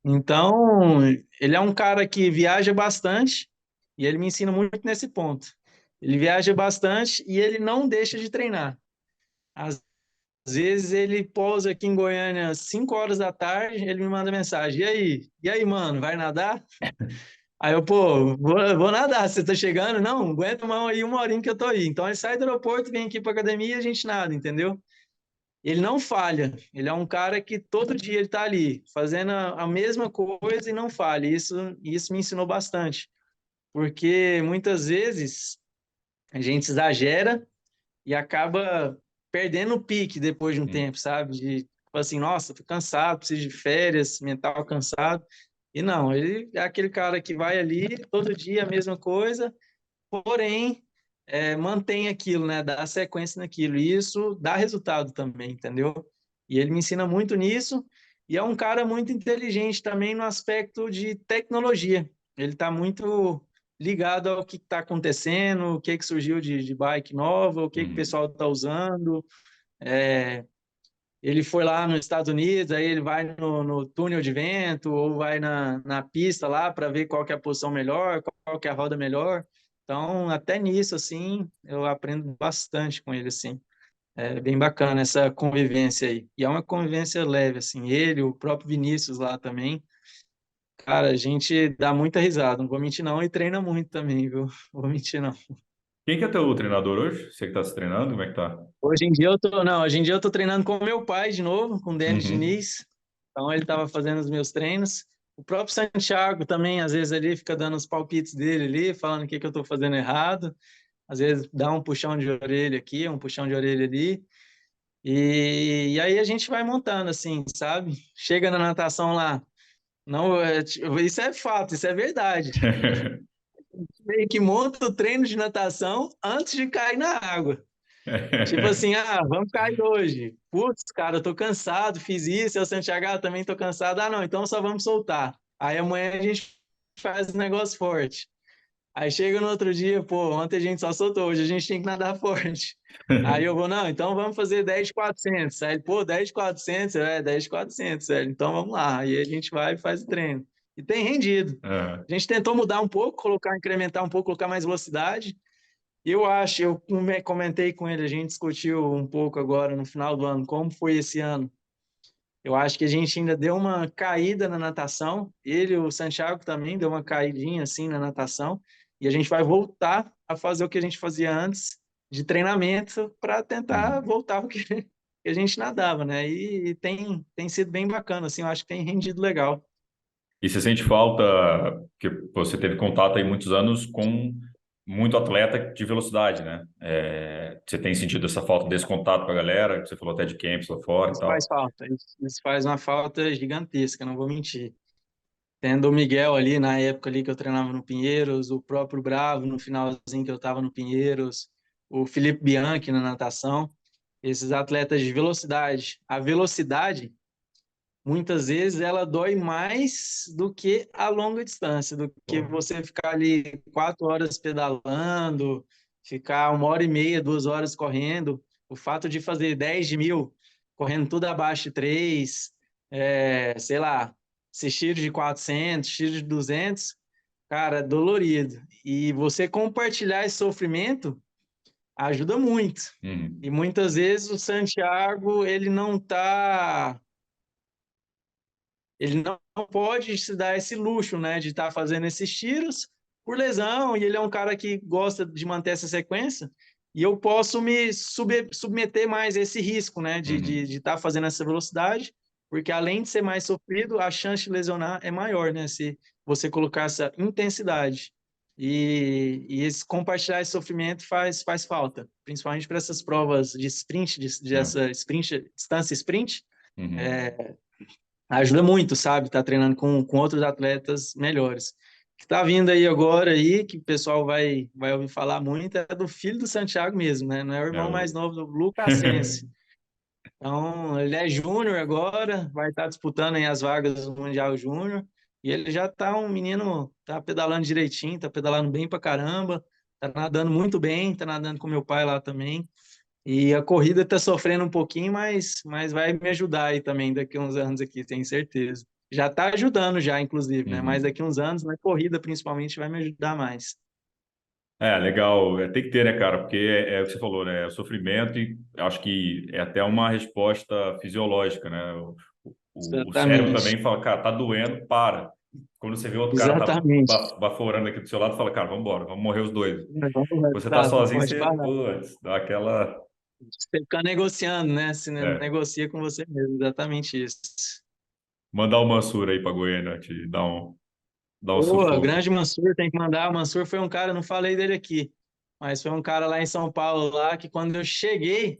[SPEAKER 2] Então, ele é um cara que viaja bastante e ele me ensina muito nesse ponto. Ele viaja bastante e ele não deixa de treinar. Às vezes ele pousa aqui em Goiânia às 5 horas da tarde, ele me manda mensagem: E aí, mano, vai nadar? Aí eu, pô, vou nadar, você tá chegando? Não, aguenta aí uma horinha que eu tô aí. Então ele sai do aeroporto, vem aqui pra academia e a gente nada, entendeu? Ele não falha, ele é um cara que todo dia ele tá ali, fazendo a mesma coisa e não falha. Isso me ensinou bastante, porque muitas vezes a gente exagera e acaba perdendo o pique depois de um
[SPEAKER 1] Uhum.
[SPEAKER 2] tempo, sabe? De, tipo assim, nossa, tô cansado, preciso de férias, mental cansado. E não, ele é aquele cara que vai ali todo dia a mesma coisa, porém mantém aquilo, né? Dá sequência naquilo. E isso dá resultado também, entendeu? E ele me ensina muito nisso. E é um cara muito inteligente também no aspecto de tecnologia. Ele está muito ligado ao que está acontecendo, o que surgiu de bike nova, o que o
[SPEAKER 1] Uhum.
[SPEAKER 2] pessoal está usando. É, ele foi lá nos Estados Unidos, aí ele vai no túnel de vento ou vai na pista lá para ver qual que é a posição melhor, qual que é a roda melhor. Então, até nisso, assim, eu aprendo bastante com ele, assim. É bem bacana essa convivência aí. E é uma convivência leve, assim. Ele, o próprio Vinícius lá também. Cara, a gente dá muita risada, não vou mentir não, e treina muito também, viu? Não vou mentir não.
[SPEAKER 1] Quem que é teu treinador hoje? Você que tá se treinando, como é que tá?
[SPEAKER 2] Hoje em dia eu tô treinando com meu pai de novo, com o Denis
[SPEAKER 1] Uhum.
[SPEAKER 2] Diniz. Então ele estava fazendo os meus treinos. O próprio Santiago também, às vezes ali fica dando os palpites dele ali, falando o que que eu tô fazendo errado. Às vezes dá um puxão de orelha aqui, um puxão de orelha ali. E aí a gente vai montando assim, sabe? Chega na natação lá, não, isso é fato, isso é verdade. Meio que monta o treino de natação antes de cair na água. Tipo assim, vamos cair hoje. Putz, cara, eu tô cansado, fiz isso, eu Santiago, também tô cansado. Não, então só vamos soltar. Aí amanhã a gente faz um negócio forte. Aí chega no outro dia, pô, ontem a gente só soltou, hoje a gente tem que nadar forte. Aí eu vou, não, então vamos fazer 10.400. Aí ele, pô, 10.400, 10.400, velho. Então vamos lá. Aí a gente vai e faz o treino. E tem rendido.
[SPEAKER 1] É.
[SPEAKER 2] A gente tentou mudar um pouco, incrementar um pouco, colocar mais velocidade. Eu acho, eu comentei com ele, a gente discutiu um pouco agora no final do ano, como foi esse ano. Eu acho que a gente ainda deu uma caída na natação. Ele, o Santiago também deu uma caidinha assim na natação. E a gente vai voltar a fazer o que a gente fazia antes de treinamento para tentar
[SPEAKER 1] Uhum.
[SPEAKER 2] voltar o que que a gente nadava, né? E tem sido bem bacana, assim, eu acho que tem rendido legal.
[SPEAKER 1] E você sente falta, que você teve contato aí muitos anos com muito atleta de velocidade, né? Você tem sentido essa falta desse contato com a galera, que você falou até de camps lá fora e
[SPEAKER 2] Isso faz
[SPEAKER 1] tal.
[SPEAKER 2] falta, isso faz uma falta gigantesca, não vou mentir. Tendo o Miguel ali na época ali que eu treinava no Pinheiros, o próprio Bravo no finalzinho que eu estava no Pinheiros, o Felipe Bianchi na natação, esses atletas de velocidade. A velocidade, muitas vezes, ela dói mais do que a longa distância, do que
[SPEAKER 1] Pô.
[SPEAKER 2] você ficar ali 4 horas pedalando, ficar 1 hora e meia, 2 horas correndo. O fato de fazer 10 de mil, correndo tudo abaixo de 3, sei lá, esses tiros de 400, tiros de 200, cara, é dolorido. E você compartilhar esse sofrimento ajuda muito. E
[SPEAKER 1] Uhum.
[SPEAKER 2] muitas vezes o Santiago, ele não pode se dar esse luxo, né, de estar fazendo esses tiros por lesão, e ele é um cara que gosta de manter essa sequência, e eu posso me submeter mais a esse risco, né, de estar
[SPEAKER 1] Uhum.
[SPEAKER 2] de, de tá fazendo essa velocidade, porque além de ser mais sofrido, a chance de lesionar é maior, né, se você colocar essa intensidade. E esse, compartilhar esse sofrimento faz falta, principalmente para essas provas de sprint,
[SPEAKER 1] É.
[SPEAKER 2] dessa sprint, distância sprint,
[SPEAKER 1] Uhum.
[SPEAKER 2] é, ajuda muito, sabe? Tá treinando com outros atletas melhores. Que tá vindo aí agora aí, que o pessoal vai ouvir falar muito, é do filho do Santiago mesmo, né? Não é o
[SPEAKER 1] É
[SPEAKER 2] irmão mais
[SPEAKER 1] o...
[SPEAKER 2] novo do Lucas Sense. Então, ele é júnior agora, vai estar disputando aí as vagas do Mundial Júnior, e ele já tá um menino, tá pedalando direitinho, tá pedalando bem pra caramba, tá nadando muito bem, tá nadando com meu pai lá também. E a corrida está sofrendo um pouquinho, mas vai me ajudar aí também daqui a uns anos aqui, tenho certeza. Já está ajudando já, inclusive, né? Mas
[SPEAKER 1] Uhum.
[SPEAKER 2] daqui a uns anos, na corrida principalmente, vai me ajudar mais.
[SPEAKER 1] Legal. Tem que ter, né, cara? Porque é o que você falou, né? É o sofrimento e acho que é até uma resposta fisiológica, né? O cérebro
[SPEAKER 2] Exatamente.
[SPEAKER 1] também fala, cara, tá doendo, para. Quando você vê outro cara tá
[SPEAKER 2] Exatamente.
[SPEAKER 1] baforando aqui do seu lado, fala, cara, vamos embora, vamos morrer os dois. Você tá
[SPEAKER 2] Exato, não
[SPEAKER 1] sozinho,
[SPEAKER 2] pode
[SPEAKER 1] você,
[SPEAKER 2] parar.
[SPEAKER 1] putz, dá aquela...
[SPEAKER 2] Você fica negociando, né? Se
[SPEAKER 1] É,
[SPEAKER 2] negocia com você mesmo, exatamente isso.
[SPEAKER 1] mandar o Mansur aí pra Goiânia, dar um
[SPEAKER 2] Pô,
[SPEAKER 1] sufoco.
[SPEAKER 2] grande Mansur, tem que mandar. O Mansur foi um cara, não falei dele aqui, mas foi um cara lá em São Paulo, lá, que quando eu cheguei,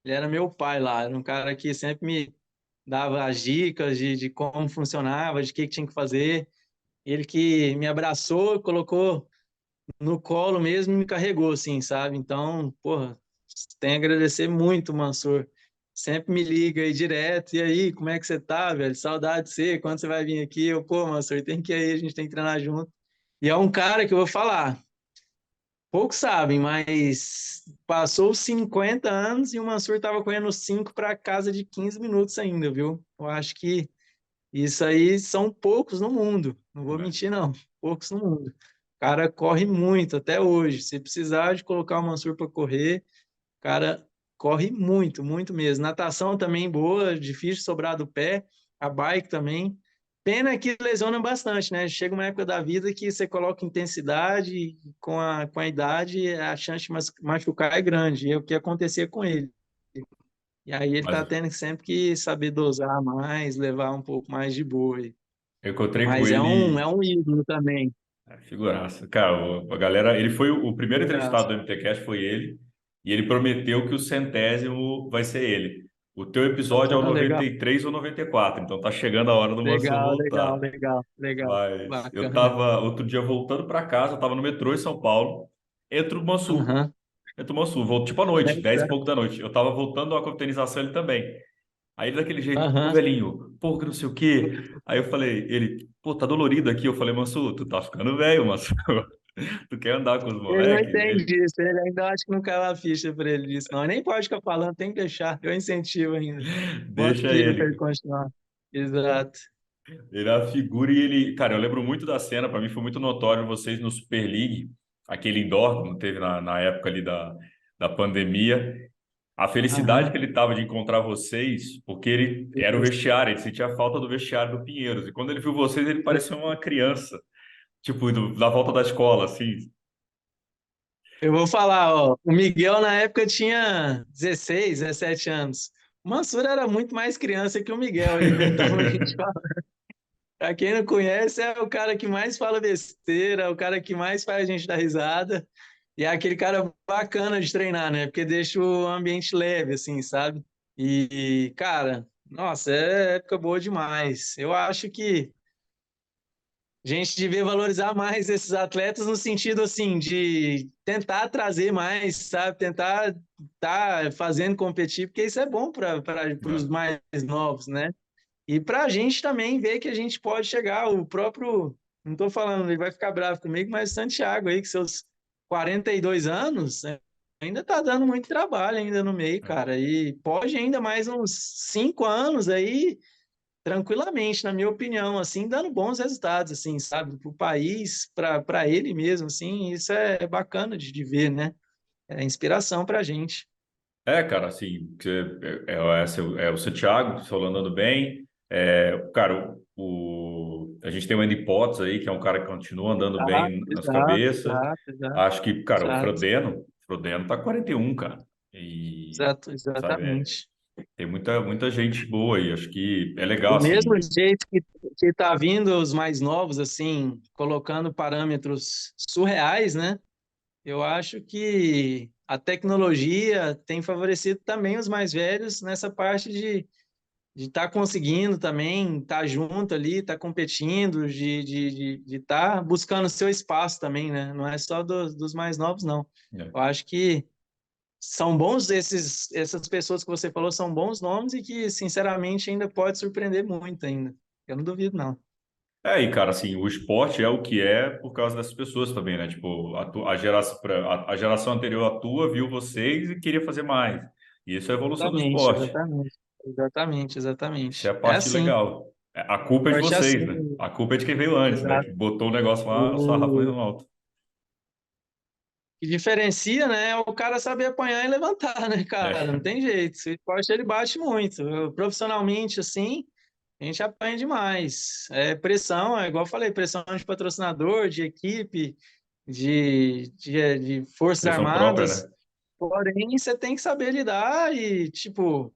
[SPEAKER 2] ele era meu pai lá, era um cara que sempre me dava as dicas de como funcionava, de que tinha que fazer. Ele que me abraçou, colocou no colo mesmo e me carregou, assim, sabe? Então, porra, tenho a agradecer muito, Mansur. Sempre me liga aí direto. E aí, como é que você tá, velho? Saudade de você. Quando você vai vir aqui? Pô, Mansur, tem que ir aí, a gente tem que treinar junto. E é um cara que eu vou falar, poucos sabem, mas passou os 50 anos e o Mansur estava correndo 5 para casa de 15 minutos ainda, viu? Eu acho que isso aí são poucos no mundo, não vou mentir, não, poucos no mundo. O cara corre muito até hoje. Se precisar de colocar o Mansur para correr, o cara corre muito, muito mesmo. Natação também boa, difícil de sobrar do pé, a bike também. Pena que lesiona bastante, né? Chega uma época da vida que você coloca intensidade e com a idade a chance de machucar é grande. E é o que acontecia com ele. E aí ele tá
[SPEAKER 1] Mas
[SPEAKER 2] tendo sempre que saber dosar mais, levar um pouco mais de boa aí.
[SPEAKER 1] eu encontrei com
[SPEAKER 2] Mas é um,
[SPEAKER 1] ele,
[SPEAKER 2] é um ídolo também.
[SPEAKER 1] figuraça. Cara, a galera, ele foi o primeiro entrevistado
[SPEAKER 2] Figuraça.
[SPEAKER 1] do MTCast, foi ele, e ele prometeu que o 100º vai ser ele. O teu episódio é o
[SPEAKER 2] Legal,
[SPEAKER 1] 93 ou 94, então tá chegando a hora do Mansur
[SPEAKER 2] legal, legal,
[SPEAKER 1] voltar.
[SPEAKER 2] legal, legal.
[SPEAKER 1] Mas eu
[SPEAKER 2] Bacana.
[SPEAKER 1] tava outro dia voltando para casa, eu tava no metrô em São Paulo, entra o Mansur.
[SPEAKER 2] Aham.
[SPEAKER 1] Entra o Mansur, volto tipo à noite,
[SPEAKER 2] É,
[SPEAKER 1] 10 e pouco da noite. Eu tava voltando da confraternização, ele também. Aí ele daquele jeito, pô,
[SPEAKER 2] aham.
[SPEAKER 1] velhinho, pô, que não sei o quê. Aí eu falei, ele, pô, tá dolorido aqui. Eu falei, Mansur, tu tá ficando velho, Mansur. Tu quer andar com os
[SPEAKER 2] Ele não
[SPEAKER 1] moleques?
[SPEAKER 2] entende
[SPEAKER 1] Ele,
[SPEAKER 2] isso, ele ainda acha que não caiu a ficha para ele disso, não. Ele nem pode ficar falando, tem que deixar. Eu incentivo ainda. Boto
[SPEAKER 1] deixa
[SPEAKER 2] pilha para ele
[SPEAKER 1] ele.
[SPEAKER 2] continuar. Exato.
[SPEAKER 1] Ele é a figura e ele, cara, eu lembro muito da cena, pra mim foi muito notório vocês no Super League, aquele indoor, como teve na época ali da pandemia. A felicidade que
[SPEAKER 2] Aham.
[SPEAKER 1] ele tava de encontrar vocês, porque ele era o vestiário, ele sentia a falta do vestiário do Pinheiros. E quando ele viu vocês, ele parecia uma criança, tipo, da volta da escola, assim.
[SPEAKER 2] Eu vou falar, ó, o Miguel na época tinha 16, 17 anos. O Mansur era muito mais criança que o Miguel, ele aguentava a gente falar. Pra quem não conhece, é o cara que mais fala besteira, é o cara que mais faz a gente dar risada. E é aquele cara bacana de treinar, né? Porque deixa o ambiente leve, assim, sabe? Cara, nossa, é época boa demais. Eu acho que a gente devia valorizar mais esses atletas no sentido assim de tentar trazer mais, sabe? Tentar estar fazendo competir, porque isso é bom para os
[SPEAKER 1] É.
[SPEAKER 2] mais novos, né? E para a gente também ver que a gente pode chegar, o próprio, não estou falando, ele vai ficar bravo comigo, mas Santiago aí, que seus 42 anos, né, ainda está dando muito trabalho ainda no meio, cara. E pode ainda mais uns 5 anos aí tranquilamente, na minha opinião, assim, dando bons resultados, assim, sabe, para o país, para ele mesmo, assim, isso é bacana de ver, né? É inspiração para a gente.
[SPEAKER 1] Cara, assim, é o Santiago, falando andando bem. Cara, a gente tem o Andy Potts aí, que é um cara que continua andando
[SPEAKER 2] Exato,
[SPEAKER 1] bem nas
[SPEAKER 2] exato,
[SPEAKER 1] cabeças.
[SPEAKER 2] exato, exato,
[SPEAKER 1] Acho que, cara,
[SPEAKER 2] exato,
[SPEAKER 1] O Frodeno tá 41, cara. E,
[SPEAKER 2] exato,
[SPEAKER 1] sabe,
[SPEAKER 2] exatamente.
[SPEAKER 1] tem muita gente boa aí. Acho que é legal,
[SPEAKER 2] Do mesmo
[SPEAKER 1] assim.
[SPEAKER 2] jeito que tá vindo os mais novos, assim, colocando parâmetros surreais, né? Eu acho que a tecnologia tem favorecido também os mais velhos nessa parte de estar conseguindo também, estar junto ali, estar competindo, de estar buscando seu espaço também, né? Não é só dos mais novos, não.
[SPEAKER 1] É.
[SPEAKER 2] Eu acho que são bons essas pessoas que você falou, são bons nomes e que, sinceramente, ainda pode surpreender muito ainda. Eu não duvido, não.
[SPEAKER 1] E cara, assim, o esporte é o que é por causa dessas pessoas também, né? Tipo, a geração anterior à tua viu vocês e queria fazer mais. E isso é a evolução do
[SPEAKER 2] Exatamente,
[SPEAKER 1] esporte.
[SPEAKER 2] exatamente, exatamente,
[SPEAKER 1] Isso é
[SPEAKER 2] exatamente.
[SPEAKER 1] a
[SPEAKER 2] É
[SPEAKER 1] parte
[SPEAKER 2] assim,
[SPEAKER 1] legal. A culpa é de
[SPEAKER 2] forte é
[SPEAKER 1] vocês,
[SPEAKER 2] assim,
[SPEAKER 1] né? A culpa é de quem veio antes, né?
[SPEAKER 2] exato.
[SPEAKER 1] Que botou o negócio lá, o sarrafo
[SPEAKER 2] O
[SPEAKER 1] no alto.
[SPEAKER 2] que diferencia, né, é o cara saber apanhar e levantar, né, cara? Não
[SPEAKER 1] É.
[SPEAKER 2] tem jeito. O esporte ele bate muito. Profissionalmente, assim, a gente apanha demais. É pressão, é igual eu falei, pressão de patrocinador, de equipe, de Forças
[SPEAKER 1] Pressão própria,
[SPEAKER 2] Armadas.
[SPEAKER 1] né?
[SPEAKER 2] Porém, você tem que saber lidar e, tipo,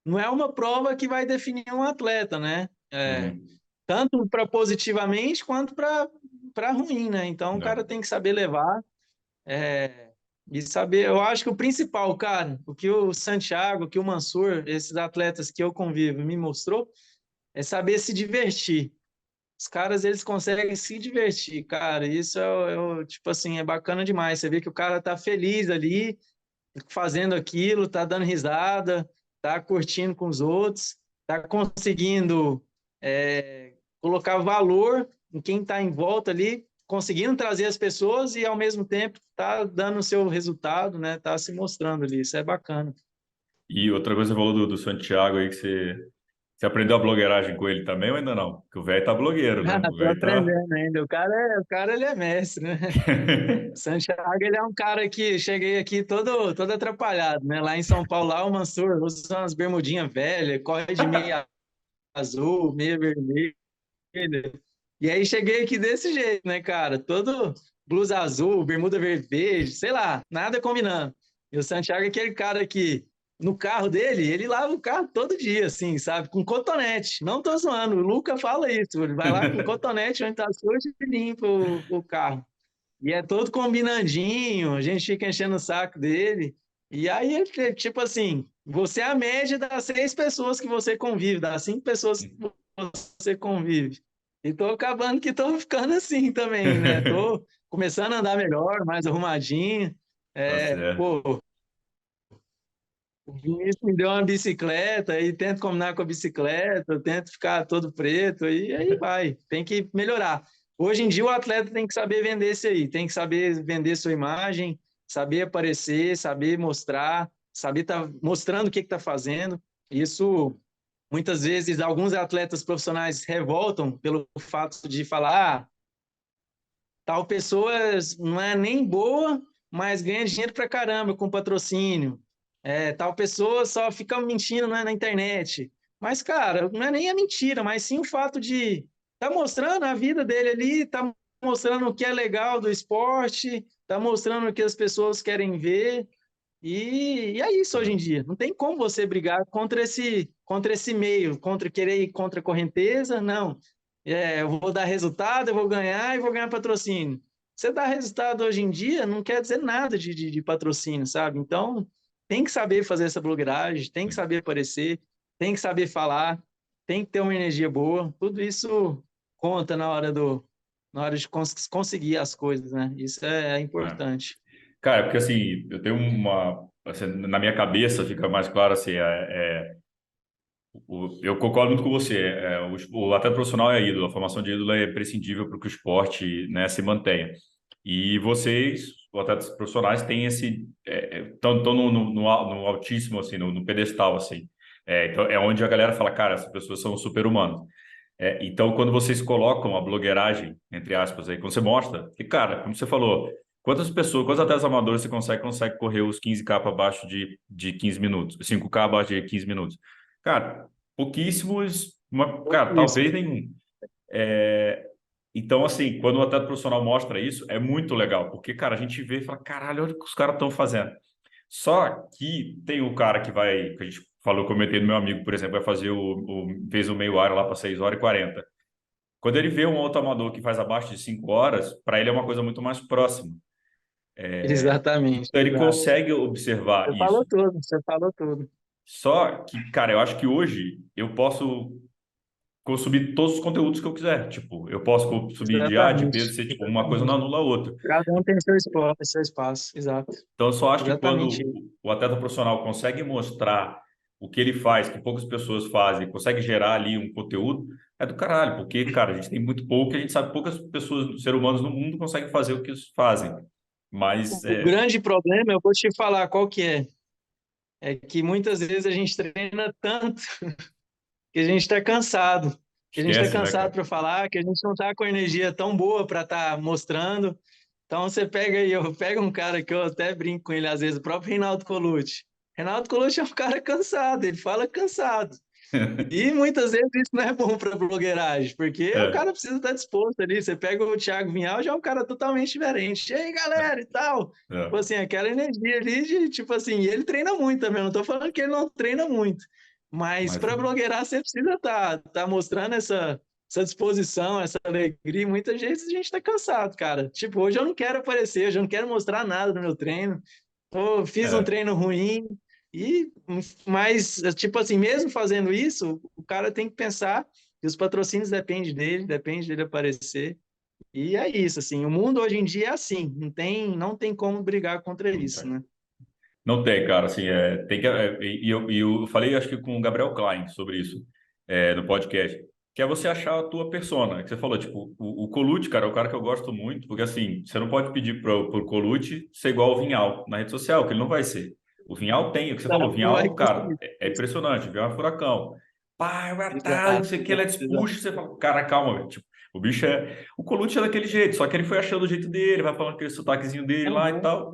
[SPEAKER 2] não é uma prova que vai definir um atleta, né?
[SPEAKER 1] Uhum.
[SPEAKER 2] Tanto para positivamente quanto para ruim, né? Então, o cara
[SPEAKER 1] É.
[SPEAKER 2] tem que saber levar. E saber, eu acho que o principal, cara, o que o Santiago, o que o Mansur, esses atletas que eu convivo, me mostrou, é saber se divertir. Os caras, eles conseguem se divertir, cara. Isso tipo assim, é bacana demais. Você vê que o cara tá feliz ali, fazendo aquilo, tá dando risada, tá curtindo com os outros, tá conseguindo colocar valor em quem tá em volta ali, conseguindo trazer as pessoas e, ao mesmo tempo, tá dando o seu resultado, né? Tá se mostrando ali. Isso é bacana.
[SPEAKER 1] E outra coisa, você falou do Santiago aí, que você aprendeu a blogueiragem com ele também ou ainda não? Porque o velho tá blogueiro, né? O
[SPEAKER 2] Tô
[SPEAKER 1] velho tá...
[SPEAKER 2] aprendendo ainda. O cara, ele é mestre, né? Santiago, ele é um cara que cheguei aqui todo atrapalhado, né? Lá em São Paulo, lá o Mansur usa umas bermudinhas velhas, corre de meia azul, meia vermelha. E aí cheguei aqui desse jeito, né, cara? Todo blusa azul, bermuda verde, sei lá, nada combinando. E o Santiago é aquele cara que, no carro dele, ele lava o carro todo dia, assim, sabe? Com cotonete. Não tô zoando, o Luca fala isso. Ele vai lá com cotonete onde tá sujo e limpa o carro. E é todo combinandinho, a gente fica enchendo o saco dele. E aí, tipo assim, você é a média das 6 pessoas que você convive, das 5 pessoas que você convive. E tô acabando que tô ficando assim também, né? Tô começando a andar melhor, mais arrumadinho.
[SPEAKER 1] Tá certo.
[SPEAKER 2] Pô, o Vinícius me deu uma bicicleta e tento combinar com a bicicleta, eu tento ficar todo preto e aí vai. Tem que melhorar. Hoje em dia o atleta tem que saber vender isso aí, tem que saber vender sua imagem, saber aparecer, saber mostrar, saber estar mostrando o que está fazendo. Isso, muitas vezes, alguns atletas profissionais revoltam pelo fato de falar, tal pessoa não é nem boa, mas ganha dinheiro pra caramba com patrocínio. Tal pessoa só fica mentindo, né, na internet. Mas, cara, não é nem a mentira, mas sim o fato de tá mostrando a vida dele ali, tá mostrando o que é legal do esporte, tá mostrando o que as pessoas querem ver. E é isso hoje em dia. Não tem como você brigar contra esse meio, contra querer ir contra a correnteza, não. Eu vou dar resultado, eu vou ganhar e vou ganhar patrocínio. Você dá resultado hoje em dia não quer dizer nada de patrocínio, sabe? Então, tem que saber fazer essa blogueiragem, tem que saber aparecer, tem que saber falar, tem que ter uma energia boa. Tudo isso conta na hora de conseguir as coisas, né? Isso é
[SPEAKER 1] É.
[SPEAKER 2] importante.
[SPEAKER 1] Cara, porque assim, eu tenho uma... assim, na minha cabeça fica mais claro assim, eu concordo muito com você. O atleta profissional é ídolo, a formação de ídolo é prescindível para que o esporte, né, se mantenha. E vocês, os atletas profissionais, têm esse estão no altíssimo assim, no pedestal assim. Então é onde a galera fala, cara, essas pessoas são super-humanos. Então, quando vocês colocam a blogueiragem, entre aspas, aí, quando você mostra, que, cara, como você falou, quantas pessoas, quantos atletas amadores você consegue correr os 15K abaixo de 15 minutos, 5K abaixo de 15 minutos? Cara, pouquíssimos, cara,
[SPEAKER 2] Isso.
[SPEAKER 1] talvez nenhum. É, então, assim, quando o atleta profissional mostra isso, é muito legal, porque, cara, a gente vê e fala, caralho, olha o que os caras estão fazendo. Só que tem o cara que vai, que a gente falou, comentei do meu amigo, por exemplo, vai fazer fez o meio hora lá para 6 horas e 40. Quando ele vê um outro amador que faz abaixo de 5 horas, para ele é uma coisa muito mais próxima.
[SPEAKER 2] Exatamente,
[SPEAKER 1] Então ele
[SPEAKER 2] exato.
[SPEAKER 1] consegue observar
[SPEAKER 2] Você falou
[SPEAKER 1] isso.
[SPEAKER 2] tudo, você falou tudo.
[SPEAKER 1] Só que, cara, eu acho que hoje eu posso consumir todos os conteúdos que eu quiser. Tipo, eu posso consumir de A, de B, de
[SPEAKER 2] Exatamente,
[SPEAKER 1] C, tipo, uma coisa não
[SPEAKER 2] exatamente.
[SPEAKER 1] anula a outra.
[SPEAKER 2] Cada um tem seu espaço, exato.
[SPEAKER 1] Então, eu só acho que
[SPEAKER 2] Exatamente
[SPEAKER 1] quando
[SPEAKER 2] isso.
[SPEAKER 1] o atleta profissional consegue mostrar o que ele faz, que poucas pessoas fazem, consegue gerar ali um conteúdo, é do caralho, porque, cara, a gente tem muito pouco, e a gente sabe que poucas pessoas, seres humanos no mundo conseguem fazer o que eles fazem. Mas,
[SPEAKER 2] O grande problema, eu vou te falar qual que é que muitas vezes a gente treina tanto que a gente está cansado. Que a gente está
[SPEAKER 1] esquece, né,
[SPEAKER 2] cansado
[SPEAKER 1] cara?
[SPEAKER 2] para falar, que a gente não está com energia tão boa para estar mostrando. Então você pega aí, eu pego um cara que eu até brinco com ele às vezes, o próprio Reinaldo Colucci. Reinaldo Colucci é um cara cansado, ele fala cansado. E muitas vezes isso não é bom para blogueiragem, porque o
[SPEAKER 1] É,
[SPEAKER 2] cara precisa estar disposto ali. Você pega o Thiago Vinhal, já é um cara totalmente diferente. E aí, galera, e tal. Tipo
[SPEAKER 1] é,
[SPEAKER 2] assim, aquela energia ali de, tipo assim, e ele treina muito também. Não tô falando que ele não treina muito. Mas
[SPEAKER 1] mas
[SPEAKER 2] para blogueirar, você precisa estar mostrando essa disposição, essa alegria. E muitas vezes a gente está cansado, cara. Tipo, hoje eu não quero aparecer, hoje eu não quero mostrar nada no meu treino. Fiz um
[SPEAKER 1] é,
[SPEAKER 2] treino ruim, mas, tipo assim, mesmo fazendo isso, o cara tem que pensar que os patrocínios dependem dele, depende dele aparecer. E é isso, assim, o mundo hoje em dia é assim, não tem como brigar contra
[SPEAKER 1] não
[SPEAKER 2] isso,
[SPEAKER 1] tem.
[SPEAKER 2] né?
[SPEAKER 1] Não tem, cara, assim, tem que, e eu falei, acho que com o Gabriel Klein sobre isso, no podcast. Que é você achar a tua persona. Que você falou, tipo, o Colucci, cara, é o cara que eu gosto muito, porque assim, você não pode pedir pro Colucci ser igual ao Vinhal na rede social, que ele não vai ser. O Vinhal tem, o que você falou, o
[SPEAKER 2] Não vai
[SPEAKER 1] Vinhal, cara,
[SPEAKER 2] conseguir.
[SPEAKER 1] é impressionante, o Vinhal é furacão. Pá, vai atrás, não
[SPEAKER 2] Exato,
[SPEAKER 1] sei o que, ele é
[SPEAKER 2] exato, exato.
[SPEAKER 1] puxa, você fala, cara, calma, velho. Tipo, o bicho é. O Colucci é daquele jeito, só que ele foi achando o jeito dele, vai falando aquele sotaquezinho dele lá e
[SPEAKER 2] Uhum,
[SPEAKER 1] tal.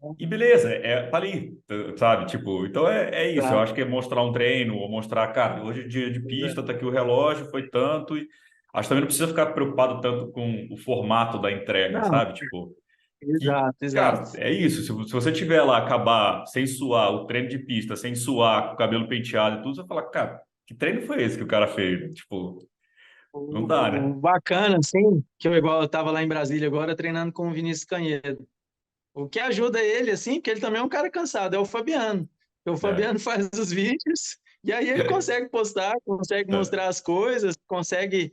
[SPEAKER 2] uhum,
[SPEAKER 1] E
[SPEAKER 2] uhum.
[SPEAKER 1] beleza, tá ali, sabe? Tipo, então é isso. Eu
[SPEAKER 2] Exato,
[SPEAKER 1] acho que é mostrar um treino, ou mostrar, cara, hoje é dia de
[SPEAKER 2] exato.
[SPEAKER 1] pista, tá aqui o relógio, foi tanto. E acho que também não precisa ficar preocupado tanto com o formato da entrega,
[SPEAKER 2] Não,
[SPEAKER 1] sabe? Tipo, que,
[SPEAKER 2] exato, exato.
[SPEAKER 1] cara, é isso. Se você tiver lá, acabar sem suar, o treino de pista, sem suar, com o cabelo penteado e tudo, você vai falar, cara, que treino foi esse que o cara fez? Tipo, não dá,
[SPEAKER 2] O
[SPEAKER 1] né?
[SPEAKER 2] bacana, assim, que eu igual eu estava lá em Brasília agora treinando com o Vinícius Canhedo. O que ajuda ele, assim, porque ele também é um cara cansado, é o Fabiano. Porque o
[SPEAKER 1] É.
[SPEAKER 2] Fabiano faz os vídeos e aí ele consegue postar, consegue mostrar as coisas, consegue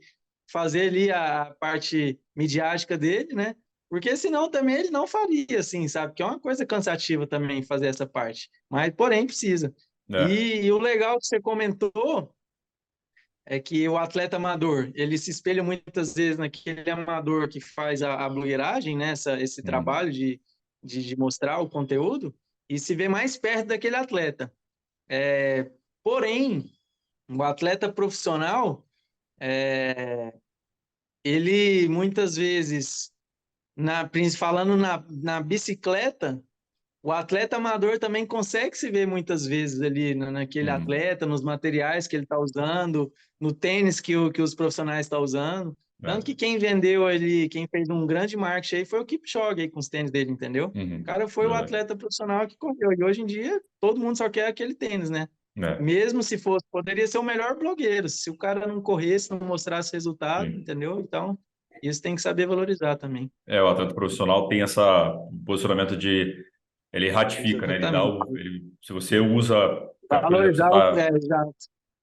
[SPEAKER 2] fazer ali a parte midiática dele, né? Porque senão também ele não faria, assim, sabe? Que é uma coisa cansativa também fazer essa parte. Mas, porém, precisa.
[SPEAKER 1] É.
[SPEAKER 2] E o legal que você comentou é que o atleta amador, ele se espelha muitas vezes naquele amador que faz a blogueiragem, né? Esse
[SPEAKER 1] Hum,
[SPEAKER 2] trabalho de mostrar o conteúdo, e se vê mais perto daquele atleta. Porém, o atleta profissional, ele muitas vezes, falando na bicicleta, o atleta amador também consegue se ver muitas vezes ali naquele
[SPEAKER 1] hum,
[SPEAKER 2] atleta, nos materiais que ele está usando, no tênis que os profissionais estão usando. Tanto que
[SPEAKER 1] é.
[SPEAKER 2] quem vendeu ali, quem fez um grande marketing aí foi o Kipchoge aí com os tênis dele, entendeu? O cara foi o
[SPEAKER 1] Verdade.
[SPEAKER 2] atleta profissional que correu. E hoje em dia, todo mundo só quer aquele tênis, né?
[SPEAKER 1] É.
[SPEAKER 2] Mesmo se fosse, poderia ser o melhor blogueiro. Se o cara não corresse, não mostrasse resultado,
[SPEAKER 1] Sim.
[SPEAKER 2] entendeu? Então, isso tem que saber valorizar também.
[SPEAKER 1] O atleta profissional tem essa um posicionamento de ele ratifica, né? Ele dá
[SPEAKER 2] Exatamente.
[SPEAKER 1] se você usa, cara, por exemplo,
[SPEAKER 2] Valorizar exato.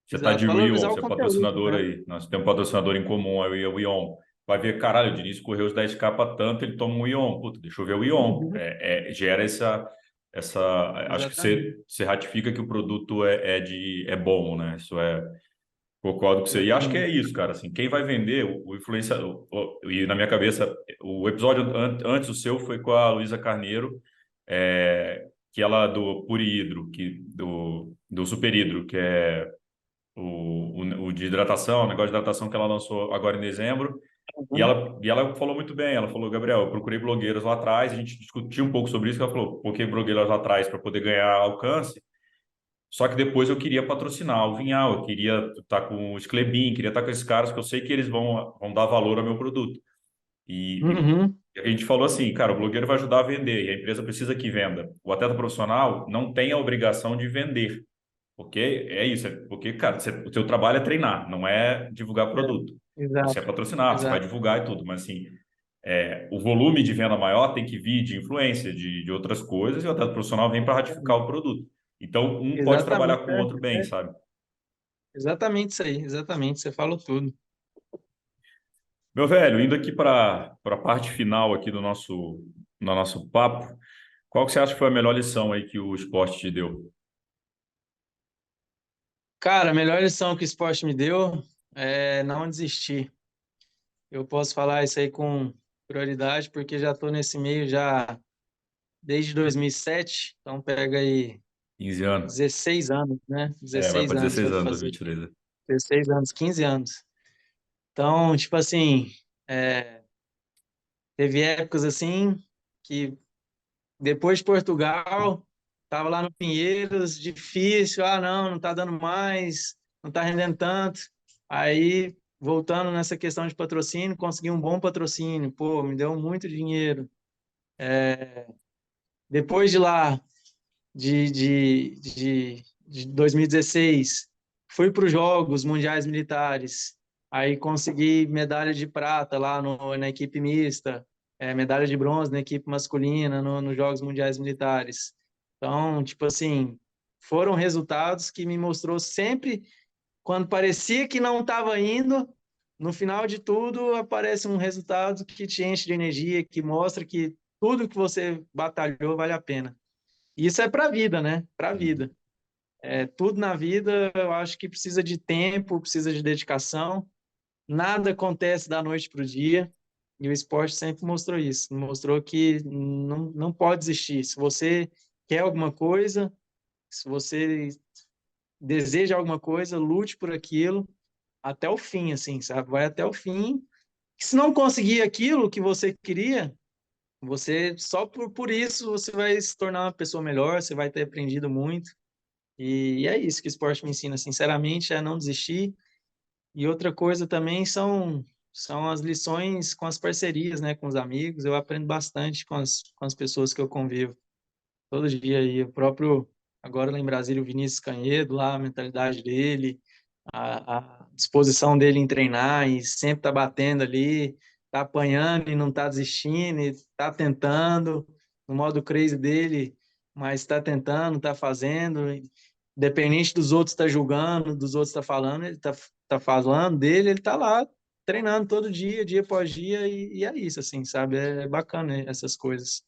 [SPEAKER 1] você tá
[SPEAKER 2] Exato,
[SPEAKER 1] de Wion,
[SPEAKER 2] valorizar o
[SPEAKER 1] você é
[SPEAKER 2] conteúdo,
[SPEAKER 1] patrocinador
[SPEAKER 2] né?
[SPEAKER 1] aí, nós temos um patrocinador em comum, é o Ion. Vai ver, caralho, o Diniz correu os 10K para tanto, ele toma um Ion. Puta, deixa eu ver o Ion.
[SPEAKER 2] Uhum,
[SPEAKER 1] Gera essa, acho que
[SPEAKER 2] exatamente.
[SPEAKER 1] você ratifica que o produto é bom, né? Isso concordo com você. E acho que é
[SPEAKER 2] Exatamente.
[SPEAKER 1] isso, cara. Assim, quem vai vender, o influenciador. E na minha cabeça, o episódio antes do seu foi com a Luísa Carneiro, que ela do Puri Hidro, do Super Hidro, que é o de hidratação, o negócio de hidratação que ela lançou agora em dezembro. E
[SPEAKER 2] Uhum,
[SPEAKER 1] ela falou muito bem. Ela falou, Gabriel, eu procurei blogueiras lá atrás, a gente discutiu um pouco sobre isso. Que ela falou, coloquei blogueiras lá atrás para poder ganhar alcance. Só que depois eu queria patrocinar o Vinhal, eu queria estar com o Sclebin, queria estar com esses caras que eu sei que eles vão dar valor ao meu produto.
[SPEAKER 2] uhum,
[SPEAKER 1] E a gente falou assim, cara, o blogueiro vai ajudar a vender e a empresa precisa que venda. O atleta profissional não tem a obrigação de vender, porque é isso, porque, cara, o teu trabalho é treinar, não é divulgar produto. Você é
[SPEAKER 2] exato,
[SPEAKER 1] patrocinar, você vai
[SPEAKER 2] exato.
[SPEAKER 1] divulgar e tudo, mas assim, o volume de venda maior tem que vir de influência, de outras coisas, e o atleta profissional vem para ratificar o produto. Então, um pode trabalhar
[SPEAKER 2] Exatamente,
[SPEAKER 1] com o outro bem, sabe?
[SPEAKER 2] exatamente isso aí, exatamente, você falou tudo.
[SPEAKER 1] Meu velho, indo aqui para a parte final aqui do nosso papo, qual que você acha que foi a melhor lição aí que o esporte te deu?
[SPEAKER 2] Cara, a melhor lição que o esporte me deu é não desistir. Eu posso falar isso aí com prioridade, porque já estou nesse meio já desde 2007, então pega aí
[SPEAKER 1] 15 anos.
[SPEAKER 2] 16 anos, né?
[SPEAKER 1] Vai
[SPEAKER 2] 16
[SPEAKER 1] para
[SPEAKER 2] anos
[SPEAKER 1] 16
[SPEAKER 2] vai
[SPEAKER 1] anos,
[SPEAKER 2] fazer.
[SPEAKER 1] 2023. Né?
[SPEAKER 2] 16 anos, 15 anos. Então, tipo assim, teve épocas assim que depois de Portugal, tava lá no Pinheiros, difícil, não, não tá dando mais, não tá rendendo tanto. Aí, voltando nessa questão de patrocínio, consegui um bom patrocínio, pô, me deu muito dinheiro. Depois de lá, de 2016, fui para os Jogos Mundiais Militares, aí consegui medalha de prata lá na equipe mista, medalha de bronze na equipe masculina nos Jogos Mundiais Militares. Então, tipo assim, foram resultados que me mostrou sempre, quando parecia que não estava indo, no final de tudo aparece um resultado que te enche de energia, que mostra que tudo que você batalhou vale a pena. Isso é para a vida, né? Para a
[SPEAKER 1] Uhum.
[SPEAKER 2] vida. Tudo na vida eu acho que precisa de tempo, precisa de dedicação. nada acontece da noite para o dia, e o esporte sempre mostrou isso, mostrou que não pode desistir. Se você quer alguma coisa, se você deseja alguma coisa, lute por aquilo até o fim, assim, sabe? Vai até o fim. Se não conseguir aquilo que você queria, você só por isso você vai se tornar uma pessoa melhor, você vai ter aprendido muito. E é isso que o esporte me ensina, sinceramente, é não desistir. E outra coisa também são as lições com as parcerias, né, com os amigos. Eu aprendo bastante com as pessoas que eu convivo todo dia. E o próprio, agora lá em Brasília, o Vinícius Canhedo, lá, a mentalidade dele, a disposição dele em treinar e sempre tá batendo ali, tá apanhando e não tá desistindo, e tá tentando, no modo crazy dele, mas tá tentando, tá fazendo, independente dos outros tá julgando, dos outros tá falando, ele tá falando dele, ele tá lá treinando todo dia, dia após dia, e é isso, assim, sabe? É bacana essas coisas.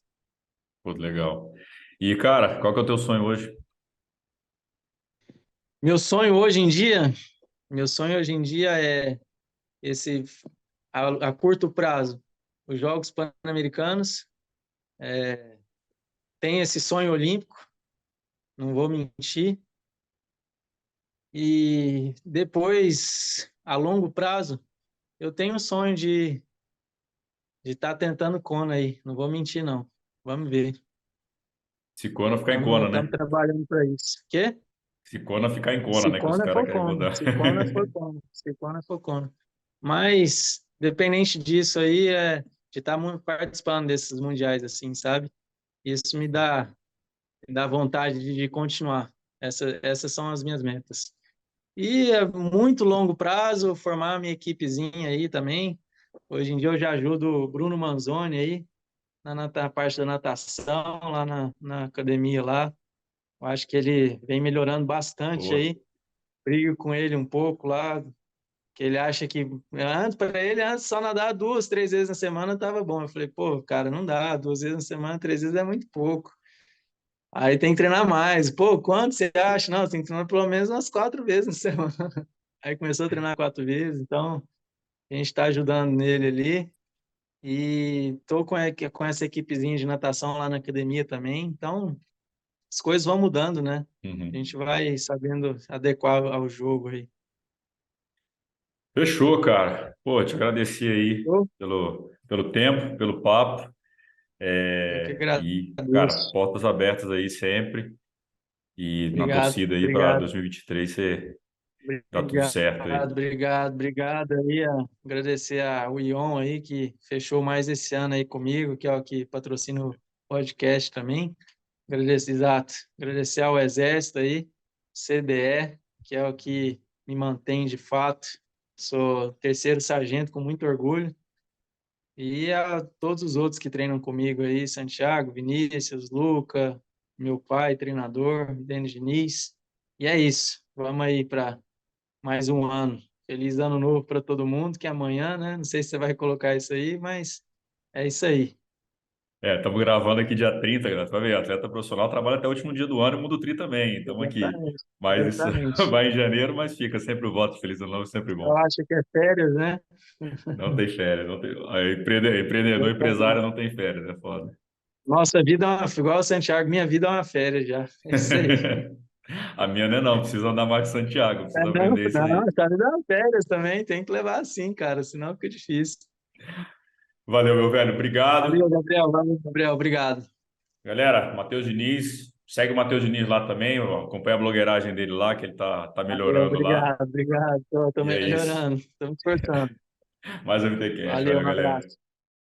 [SPEAKER 1] Pô, legal. E, cara, qual que é o teu sonho hoje?
[SPEAKER 2] Meu sonho hoje em dia, meu sonho hoje em dia é esse a curto prazo, os Jogos Pan-Americanos, tem esse sonho olímpico, não vou mentir, e depois, a longo prazo, eu tenho o sonho de estar tentando Kona aí, não vou mentir não, vamos ver,
[SPEAKER 1] Se Kona ficar em Kona,
[SPEAKER 2] estamos
[SPEAKER 1] né?
[SPEAKER 2] trabalhando para isso. Quê?
[SPEAKER 1] Se Kona ficar em Kona,
[SPEAKER 2] Se
[SPEAKER 1] né? Que os
[SPEAKER 2] Kona
[SPEAKER 1] caras
[SPEAKER 2] for
[SPEAKER 1] querem
[SPEAKER 2] Kona,
[SPEAKER 1] mudar.
[SPEAKER 2] se Kona for Kona, se Kona for Kona. Mas, dependente disso aí, de estar participando desses mundiais, assim, sabe? Isso me dá vontade de continuar. Essas são as minhas metas. E a muito longo prazo, formar a minha equipezinha aí também. Hoje em dia eu já ajudo o Bruno Manzoni aí na parte da natação, lá na academia lá. Eu acho que ele vem melhorando bastante
[SPEAKER 1] Boa.
[SPEAKER 2] aí. Brigo com ele um pouco lá, que ele acha que antes para ele antes só nadar 2, 3 vezes na semana tava bom. Eu falei, pô, cara, não dá, 2 vezes na semana, 3 vezes é muito pouco. Aí tem que treinar mais. Pô, quanto você acha? Não, tem que treinar pelo menos umas 4 vezes na semana. Aí começou a treinar 4 vezes, então a gente está ajudando nele ali. E tô com essa equipezinha de natação lá na academia também. Então as coisas vão mudando, né? A
[SPEAKER 1] Uhum.
[SPEAKER 2] gente vai sabendo adequar ao jogo aí.
[SPEAKER 1] Fechou, cara. Pô, te agradeci aí
[SPEAKER 2] Show?
[SPEAKER 1] pelo tempo, pelo papo.
[SPEAKER 2] Eu que
[SPEAKER 1] E, cara,
[SPEAKER 2] agradeço.
[SPEAKER 1] portas abertas aí sempre. E na
[SPEAKER 2] Obrigado,
[SPEAKER 1] torcida aí para
[SPEAKER 2] obrigado.
[SPEAKER 1] 2023 você tá tudo
[SPEAKER 2] Obrigado,
[SPEAKER 1] certo aí.
[SPEAKER 2] obrigado aí, agradecer ao Ion aí que fechou mais esse ano aí comigo, que é o que patrocina o podcast também. Agradecer, exato, agradecer ao Exército aí, CDE, que é o que me mantém de fato. Sou terceiro sargento com muito orgulho. E a todos os outros que treinam comigo aí, Santiago, Vinícius, Luca, meu pai, treinador, Denis Diniz. E é isso. Vamos aí para mais um ano. Feliz ano novo para todo mundo, que é amanhã, né? Não sei se você vai colocar isso aí, mas é isso aí.
[SPEAKER 1] Estamos gravando aqui dia 30, galera. Você vai ver, atleta profissional trabalha até o último dia do ano e muda o tri também. Estamos aqui.
[SPEAKER 2] Exatamente,
[SPEAKER 1] Mas isso
[SPEAKER 2] exatamente.
[SPEAKER 1] vai em janeiro, mas fica sempre o voto de feliz ano novo, sempre
[SPEAKER 2] Eu
[SPEAKER 1] bom.
[SPEAKER 2] acho que é férias, né?
[SPEAKER 1] Não tem férias, não tem. Empreendedor, empresário
[SPEAKER 2] Exatamente.
[SPEAKER 1] não tem férias, é foda.
[SPEAKER 2] Nossa vida é uma, igual o Santiago, minha vida é uma férias já. É isso aí.
[SPEAKER 1] A minha não, precisa andar mais que Santiago,
[SPEAKER 2] É,
[SPEAKER 1] precisa
[SPEAKER 2] não,
[SPEAKER 1] aprender isso
[SPEAKER 2] não,
[SPEAKER 1] aí.
[SPEAKER 2] tá me dando férias também, tem que levar assim, cara, senão fica difícil.
[SPEAKER 1] Valeu, meu velho, obrigado.
[SPEAKER 2] Valeu, Gabriel, obrigado.
[SPEAKER 1] Galera, Matheus Diniz, segue o Matheus Diniz lá também, ó, acompanha a blogueiragem dele lá, que ele tá
[SPEAKER 2] Valeu,
[SPEAKER 1] melhorando lá.
[SPEAKER 2] obrigado, obrigado. Tô
[SPEAKER 1] E é isso.
[SPEAKER 2] melhorando, tô me esforçando.
[SPEAKER 1] Mais um MTCast,
[SPEAKER 2] Valeu,
[SPEAKER 1] valeu,
[SPEAKER 2] um abraço.
[SPEAKER 1] galera.